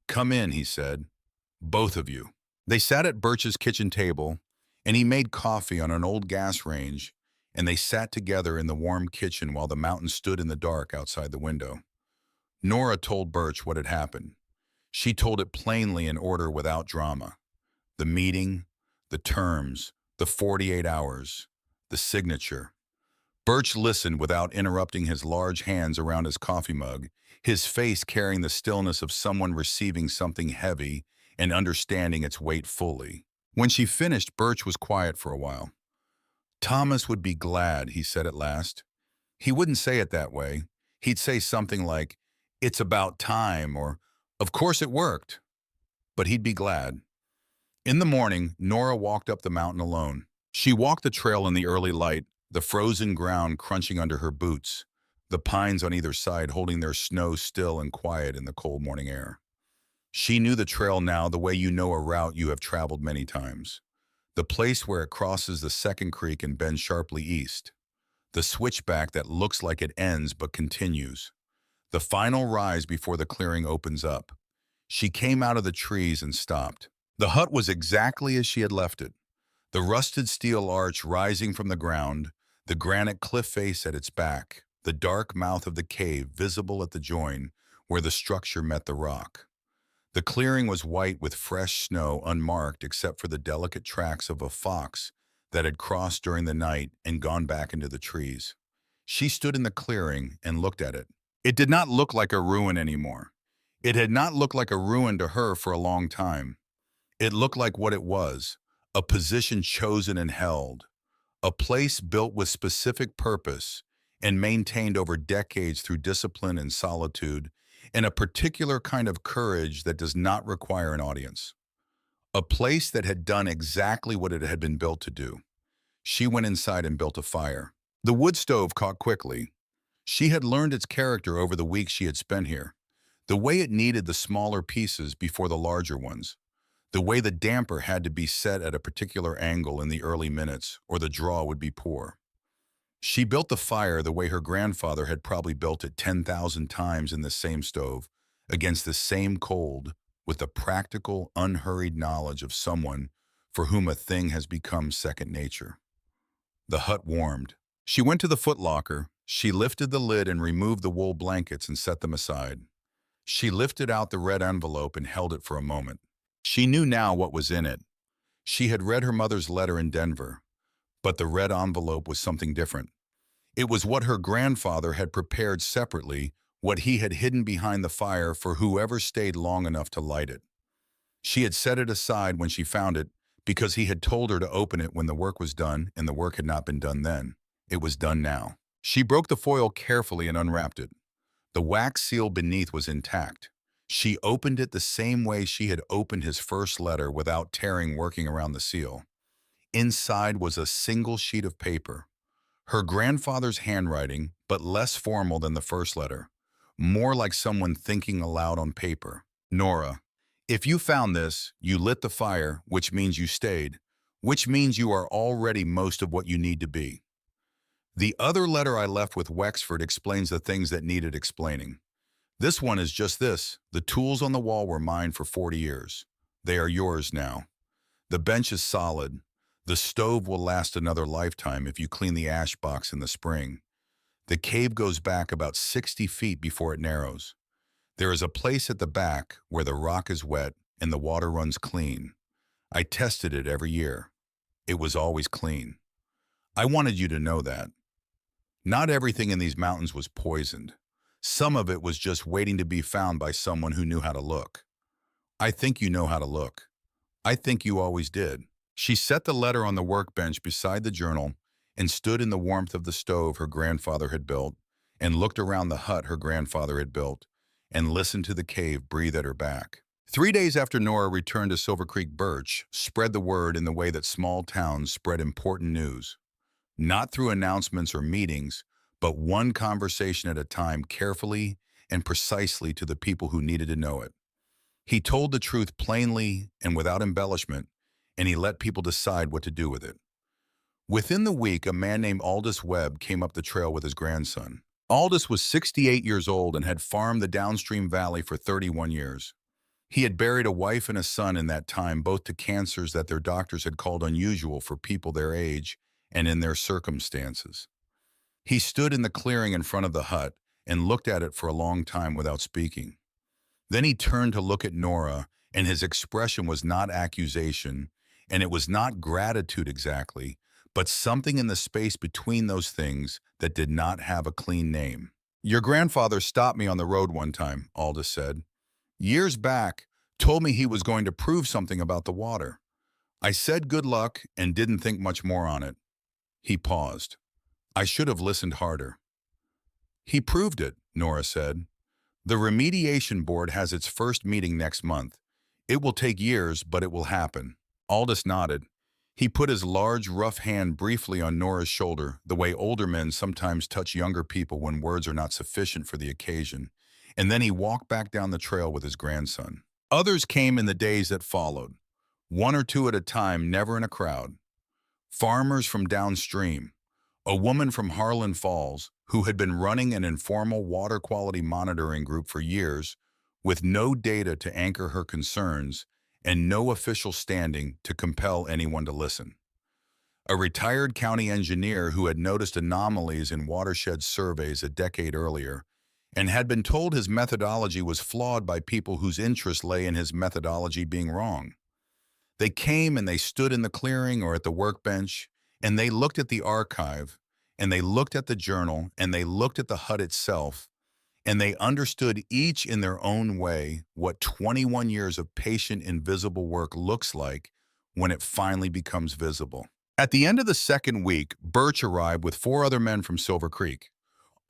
Come in, he said. Both of you. They sat at Birch's kitchen table, and he made coffee on an old gas range, and they sat together in the warm kitchen while the mountain stood in the dark outside the window. Nora told Birch what had happened. She told it plainly in order without drama. The meeting, the terms, the 48 hours, the signature. Birch listened without interrupting his large hands around his coffee mug, his face carrying the stillness of someone receiving something heavy and understanding its weight fully. When she finished, Birch was quiet for a while. Thomas would be glad, he said at last. He wouldn't say it that way. He'd say something like, "It's about time," or "Of course it worked." But he'd be glad. In the morning, Nora walked up the mountain alone. She walked the trail in the early light, the frozen ground crunching under her boots, the pines on either side holding their snow still and quiet in the cold morning air. She knew the trail now the way you know a route you have traveled many times. The place where it crosses the second creek and bends sharply east. The switchback that looks like it ends but continues. The final rise before the clearing opens up. She came out of the trees and stopped. The hut was exactly as she had left it. The rusted steel arch rising from the ground, the granite cliff face at its back, the dark mouth of the cave visible at the join where the structure met the rock. The clearing was white with fresh snow, unmarked except for the delicate tracks of a fox that had crossed during the night and gone back into the trees. She stood in the clearing and looked at it. It did not look like a ruin anymore. It had not looked like a ruin to her for a long time. It looked like what it was, a position chosen and held, a place built with specific purpose and maintained over decades through discipline and solitude, and a particular kind of courage that does not require an audience. A place that had done exactly what it had been built to do. She went inside and built a fire. The wood stove caught quickly. She had learned its character over the weeks she had spent here. The way it needed the smaller pieces before the larger ones. The way the damper had to be set at a particular angle in the early minutes, or the draw would be poor. She built the fire the way her grandfather had probably built it 10,000 times in the same stove, against the same cold, with the practical, unhurried knowledge of someone for whom a thing has become second nature. The hut warmed. She went to the footlocker. She lifted the lid and removed the wool blankets and set them aside. She lifted out the red envelope and held it for a moment. She knew now what was in it. She had read her mother's letter in Denver, but the red envelope was something different. It was what her grandfather had prepared separately, what he had hidden behind the fire for whoever stayed long enough to light it. She had set it aside when she found it because he had told her to open it when the work was done, and the work had not been done then. It was done now. She broke the foil carefully and unwrapped it. The wax seal beneath was intact. She opened it the same way she had opened his first letter, without tearing working around the seal. Inside was a single sheet of paper. Her grandfather's handwriting, but less formal than the first letter. More like someone thinking aloud on paper. Nora, if you found this, you lit the fire, which means you stayed, which means you are already most of what you need to be. The other letter I left with Wexford explains the things that needed explaining. This one is just this: the tools on the wall were mine for 40 years. They are yours now. The bench is solid. The stove will last another lifetime if you clean the ash box in the spring. The cave goes back about 60 feet before it narrows. There is a place at the back where the rock is wet and the water runs clean. I tested it every year. It was always clean. I wanted you to know that. Not everything in these mountains was poisoned. Some of it was just waiting to be found by someone who knew how to look. I think you know how to look. I think you always did. She set the letter on the workbench beside the journal and stood in the warmth of the stove her grandfather had built, and looked around the hut her grandfather had built, and listened to the cave breathe at her back. 3 days after Nora returned to Silver Creek, Birch spread the word in the way that small towns spread important news. Not through announcements or meetings, but one conversation at a time, carefully and precisely to the people who needed to know it. He told the truth plainly and without embellishment, and he let people decide what to do with it. Within the week, a man named Aldous Webb came up the trail with his grandson. Aldous was 68 years old and had farmed the downstream valley for 31 years. He had buried a wife and a son in that time, both to cancers that their doctors had called unusual for people their age and in their circumstances. He stood in the clearing in front of the hut and looked at it for a long time without speaking. Then he turned to look at Nora, and his expression was not accusation, and it was not gratitude exactly, but something in the space between those things that did not have a clean name. "Your grandfather stopped me on the road one time," Aldous said. "Years back, told me he was going to prove something about the water. I said good luck and didn't think much more on it." He paused. "I should have listened harder." "He proved it," Nora said. "The remediation board has its first meeting next month. It will take years, but it will happen." Aldous nodded. He put his large, rough hand briefly on Nora's shoulder, the way older men sometimes touch younger people when words are not sufficient for the occasion, and then he walked back down the trail with his grandson. Others came in the days that followed, 1 or 2 at a time, never in a crowd. Farmers from downstream, a woman from Harlan Falls who had been running an informal water quality monitoring group for years with no data to anchor her concerns and no official standing to compel anyone to listen. A retired county engineer who had noticed anomalies in watershed surveys a decade earlier and had been told his methodology was flawed by people whose interest lay in his methodology being wrong. They came and they stood in the clearing or at the workbench, and they looked at the archive, and they looked at the journal, and they looked at the hut itself, and they understood each in their own way what 21 years of patient, invisible work looks like when it finally becomes visible. At the end of the second week, Birch arrived with 4 other men from Silver Creek.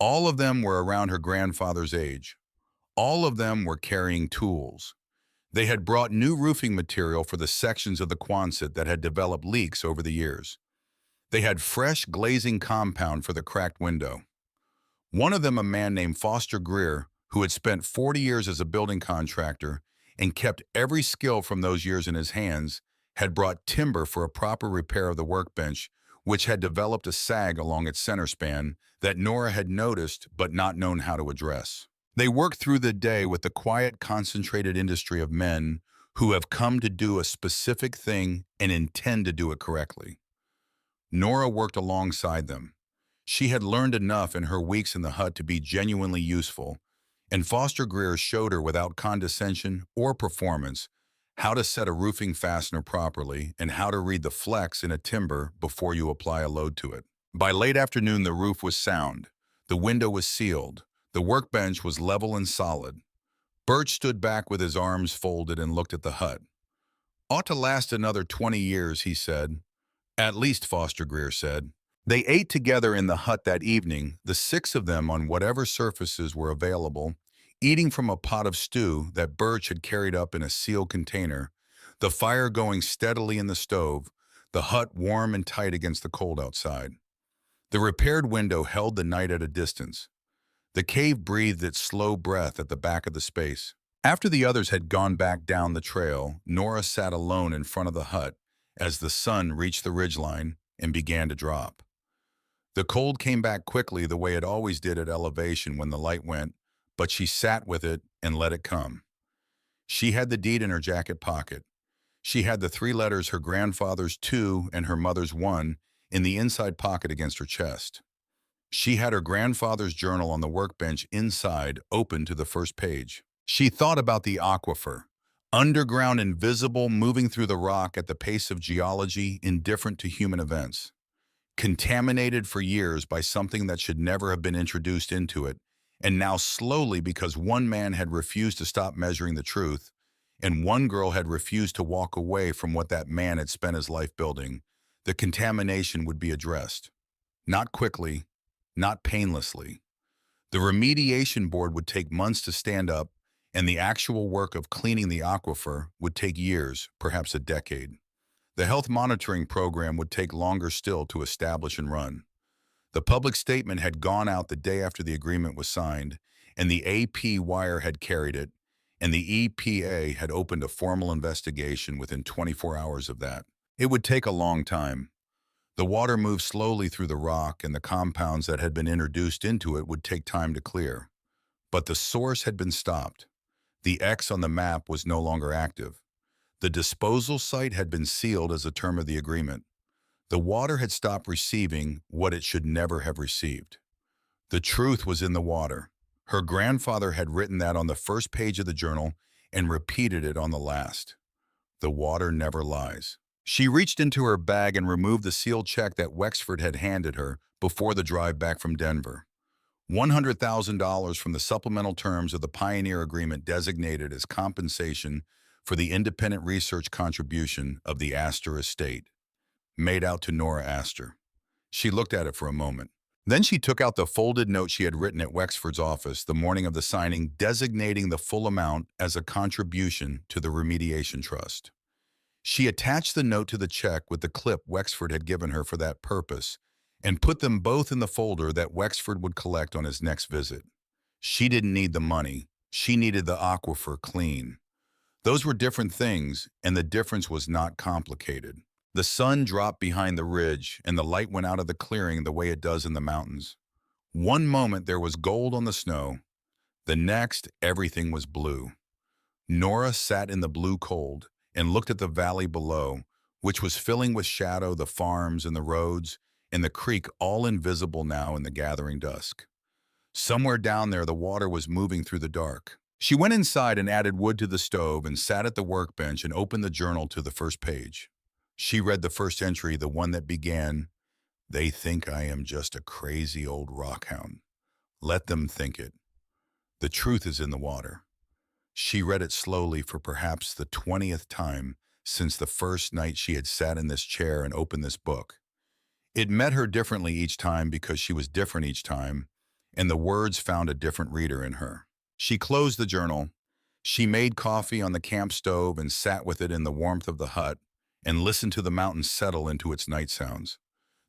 All of them were around her grandfather's age. All of them were carrying tools. They had brought new roofing material for the sections of the Quonset that had developed leaks over the years. They had fresh glazing compound for the cracked window. One of them, a man named Foster Greer, who had spent 40 years as a building contractor and kept every skill from those years in his hands, had brought timber for a proper repair of the workbench, which had developed a sag along its center span that Nora had noticed but not known how to address. They worked through the day with the quiet, concentrated industry of men who have come to do a specific thing and intend to do it correctly. Nora worked alongside them. She had learned enough in her weeks in the hut to be genuinely useful, and Foster Greer showed her without condescension or performance how to set a roofing fastener properly and how to read the flex in a timber before you apply a load to it. By late afternoon, the roof was sound. The window was sealed. The workbench was level and solid. Birch stood back with his arms folded and looked at the hut. "Ought to last another 20 years, he said. "At least," Foster Greer said. They ate together in the hut that evening, the 6 of them on whatever surfaces were available, eating from a pot of stew that Birch had carried up in a sealed container, the fire going steadily in the stove, the hut warm and tight against the cold outside. The repaired window held the night at a distance. The cave breathed its slow breath at the back of the space. After the others had gone back down the trail, Nora sat alone in front of the hut as the sun reached the ridgeline and began to drop. The cold came back quickly the way it always did at elevation when the light went, but she sat with it and let it come. She had the deed in her jacket pocket. She had the 3 letters, her grandfather's 2 and her mother's 1, in the inside pocket against her chest. She had her grandfather's journal on the workbench inside, open to the first page. She thought about the aquifer, underground, invisible, moving through the rock at the pace of geology, indifferent to human events. Contaminated for years by something that should never have been introduced into it, and now slowly, because one man had refused to stop measuring the truth, and one girl had refused to walk away from what that man had spent his life building, the contamination would be addressed. Not quickly, not painlessly. The remediation board would take months to stand up, and the actual work of cleaning the aquifer would take years, perhaps a decade. The health monitoring program would take longer still to establish and run. The public statement had gone out the day after the agreement was signed, and the AP wire had carried it, and the EPA had opened a formal investigation within 24 hours of that. It would take a long time. The water moved slowly through the rock, and the compounds that had been introduced into it would take time to clear. But the source had been stopped. The X on the map was no longer active. The disposal site had been sealed as a term of the agreement. The water had stopped receiving what it should never have received. The truth was in the water. Her grandfather had written that on the first page of the journal and repeated it on the last. The water never lies. She reached into her bag and removed the sealed check that Wexford had handed her before the drive back from Denver. $100,000 from the supplemental terms of the Pioneer Agreement designated as compensation for the independent research contribution of the Astor estate, made out to Nora Astor. She looked at it for a moment. Then she took out the folded note she had written at Wexford's office the morning of the signing, designating the full amount as a contribution to the remediation trust. She attached the note to the check with the clip Wexford had given her for that purpose and put them both in the folder that Wexford would collect on his next visit. She didn't need the money. She needed the aquifer clean. Those were different things, and the difference was not complicated. The sun dropped behind the ridge, and the light went out of the clearing the way it does in the mountains. One moment there was gold on the snow. The next, everything was blue. Nora sat in the blue cold and looked at the valley below, which was filling with shadow the farms and the roads and the creek, all invisible now in the gathering dusk. Somewhere down there the water was moving through the dark. She went inside and added wood to the stove and sat at the workbench and opened the journal to the first page. She read the first entry, the one that began, They think I am just a crazy old rockhound. Let them think it. The truth is in the water. She read it slowly for perhaps the 20th time since the first night she had sat in this chair and opened this book. It met her differently each time because she was different each time, and the words found a different reader in her. She closed the journal. She made coffee on the camp stove and sat with it in the warmth of the hut and listened to the mountain settle into its night sounds.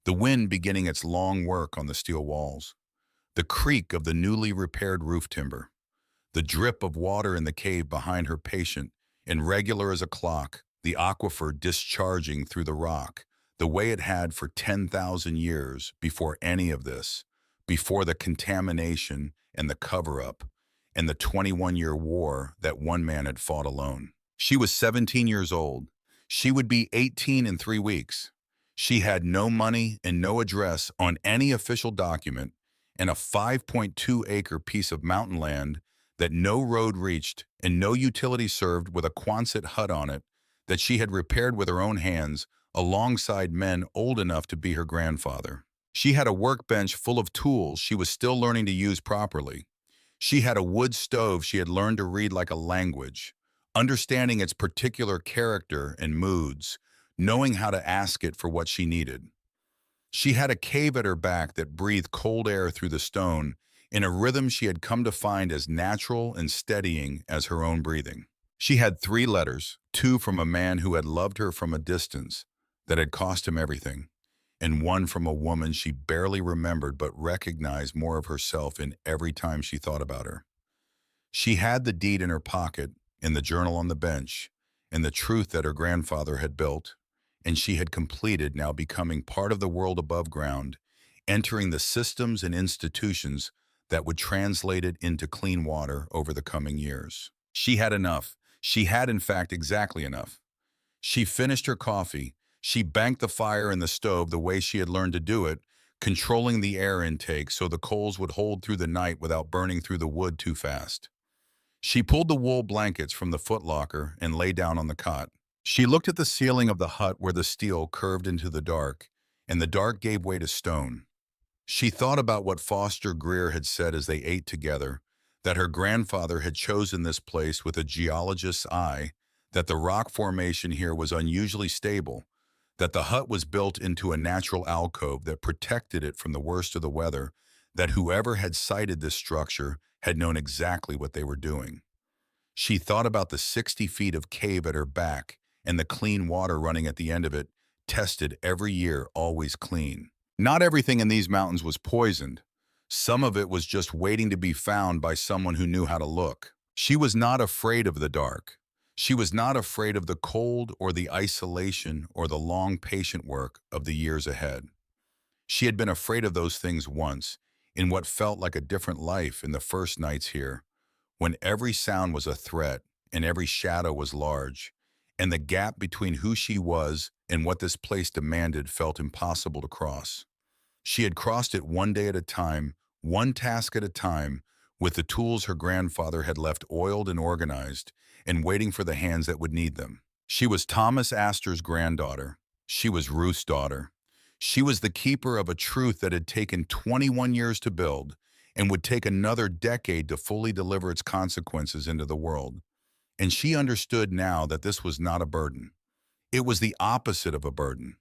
The wind beginning its long work on the steel walls. The creak of the newly repaired roof timber. The drip of water in the cave behind her patient, and regular as a clock, the aquifer discharging through the rock, the way it had for 10,000 years before any of this, before the contamination and the cover-up, and the 21-year war that one man had fought alone. She was 17 years old. She would be 18 in 3 weeks. She had no money and no address on any official document, and a 5.2-acre piece of mountain land that no road reached and no utility served, with a Quonset hut on it that she had repaired with her own hands alongside men old enough to be her grandfather. She had a workbench full of tools she was still learning to use properly. She had a wood stove she had learned to read like a language, understanding its particular character and moods, knowing how to ask it for what she needed. She had a cave at her back that breathed cold air through the stone in a rhythm she had come to find as natural and steadying as her own breathing. She had 3 letters, 2 from a man who had loved her from a distance that had cost him everything, and 1 from a woman she barely remembered but recognized more of herself in every time she thought about her. She had the deed in her pocket, and the journal on the bench, and the truth that her grandfather had built, and she had completed, now becoming part of the world above ground, entering the systems and institutions that would translate it into clean water over the coming years. She had enough. She had, in fact, exactly enough. She finished her coffee. She banked the fire in the stove the way she had learned to do it, controlling the air intake so the coals would hold through the night without burning through the wood too fast. She pulled the wool blankets from the footlocker and lay down on the cot. She looked at the ceiling of the hut where the steel curved into the dark, and the dark gave way to stone. She thought about what Foster Greer had said as they ate together, that her grandfather had chosen this place with a geologist's eye, that the rock formation here was unusually stable, that the hut was built into a natural alcove that protected it from the worst of the weather, that whoever had sited this structure had known exactly what they were doing. She thought about the 60 feet of cave at her back and the clean water running at the end of it, tested every year, always clean. Not everything in these mountains was poisoned. Some of it was just waiting to be found by someone who knew how to look. She was not afraid of the dark. She was not afraid of the cold or the isolation or the long patient work of the years ahead. She had been afraid of those things once, in what felt like a different life in the first nights here, when every sound was a threat and every shadow was large, and the gap between who she was and what this place demanded felt impossible to cross. She had crossed it one day at a time, one task at a time, with the tools her grandfather had left oiled and organized, and waiting for the hands that would need them. She was Thomas Astor's granddaughter. She was Ruth's daughter. She was the keeper of a truth that had taken 21 years to build and would take another decade to fully deliver its consequences into the world. And she understood now that this was not a burden. It was the opposite of a burden.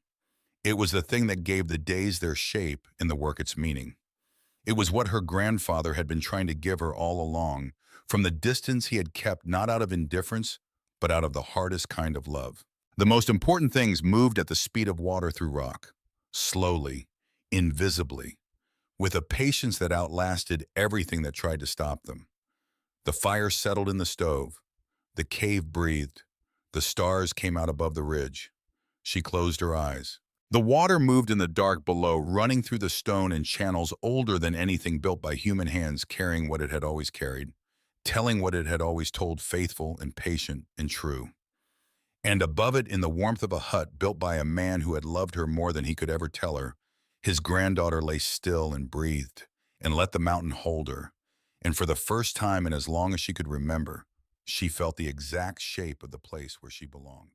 It was the thing that gave the days their shape and the work its meaning. It was what her grandfather had been trying to give her all along, from the distance he had kept, not out of indifference, but out of the hardest kind of love. The most important things moved at the speed of water through rock, slowly, invisibly, with a patience that outlasted everything that tried to stop them. The fire settled in the stove. The cave breathed. The stars came out above the ridge. She closed her eyes. The water moved in the dark below, running through the stone in channels older than anything built by human hands, carrying what it had always carried, telling what it had always told, faithful and patient and true. And above it, in the warmth of a hut built by a man who had loved her more than he could ever tell her, his granddaughter lay still and breathed and let the mountain hold her. And for the first time in as long as she could remember, she felt the exact shape of the place where she belonged.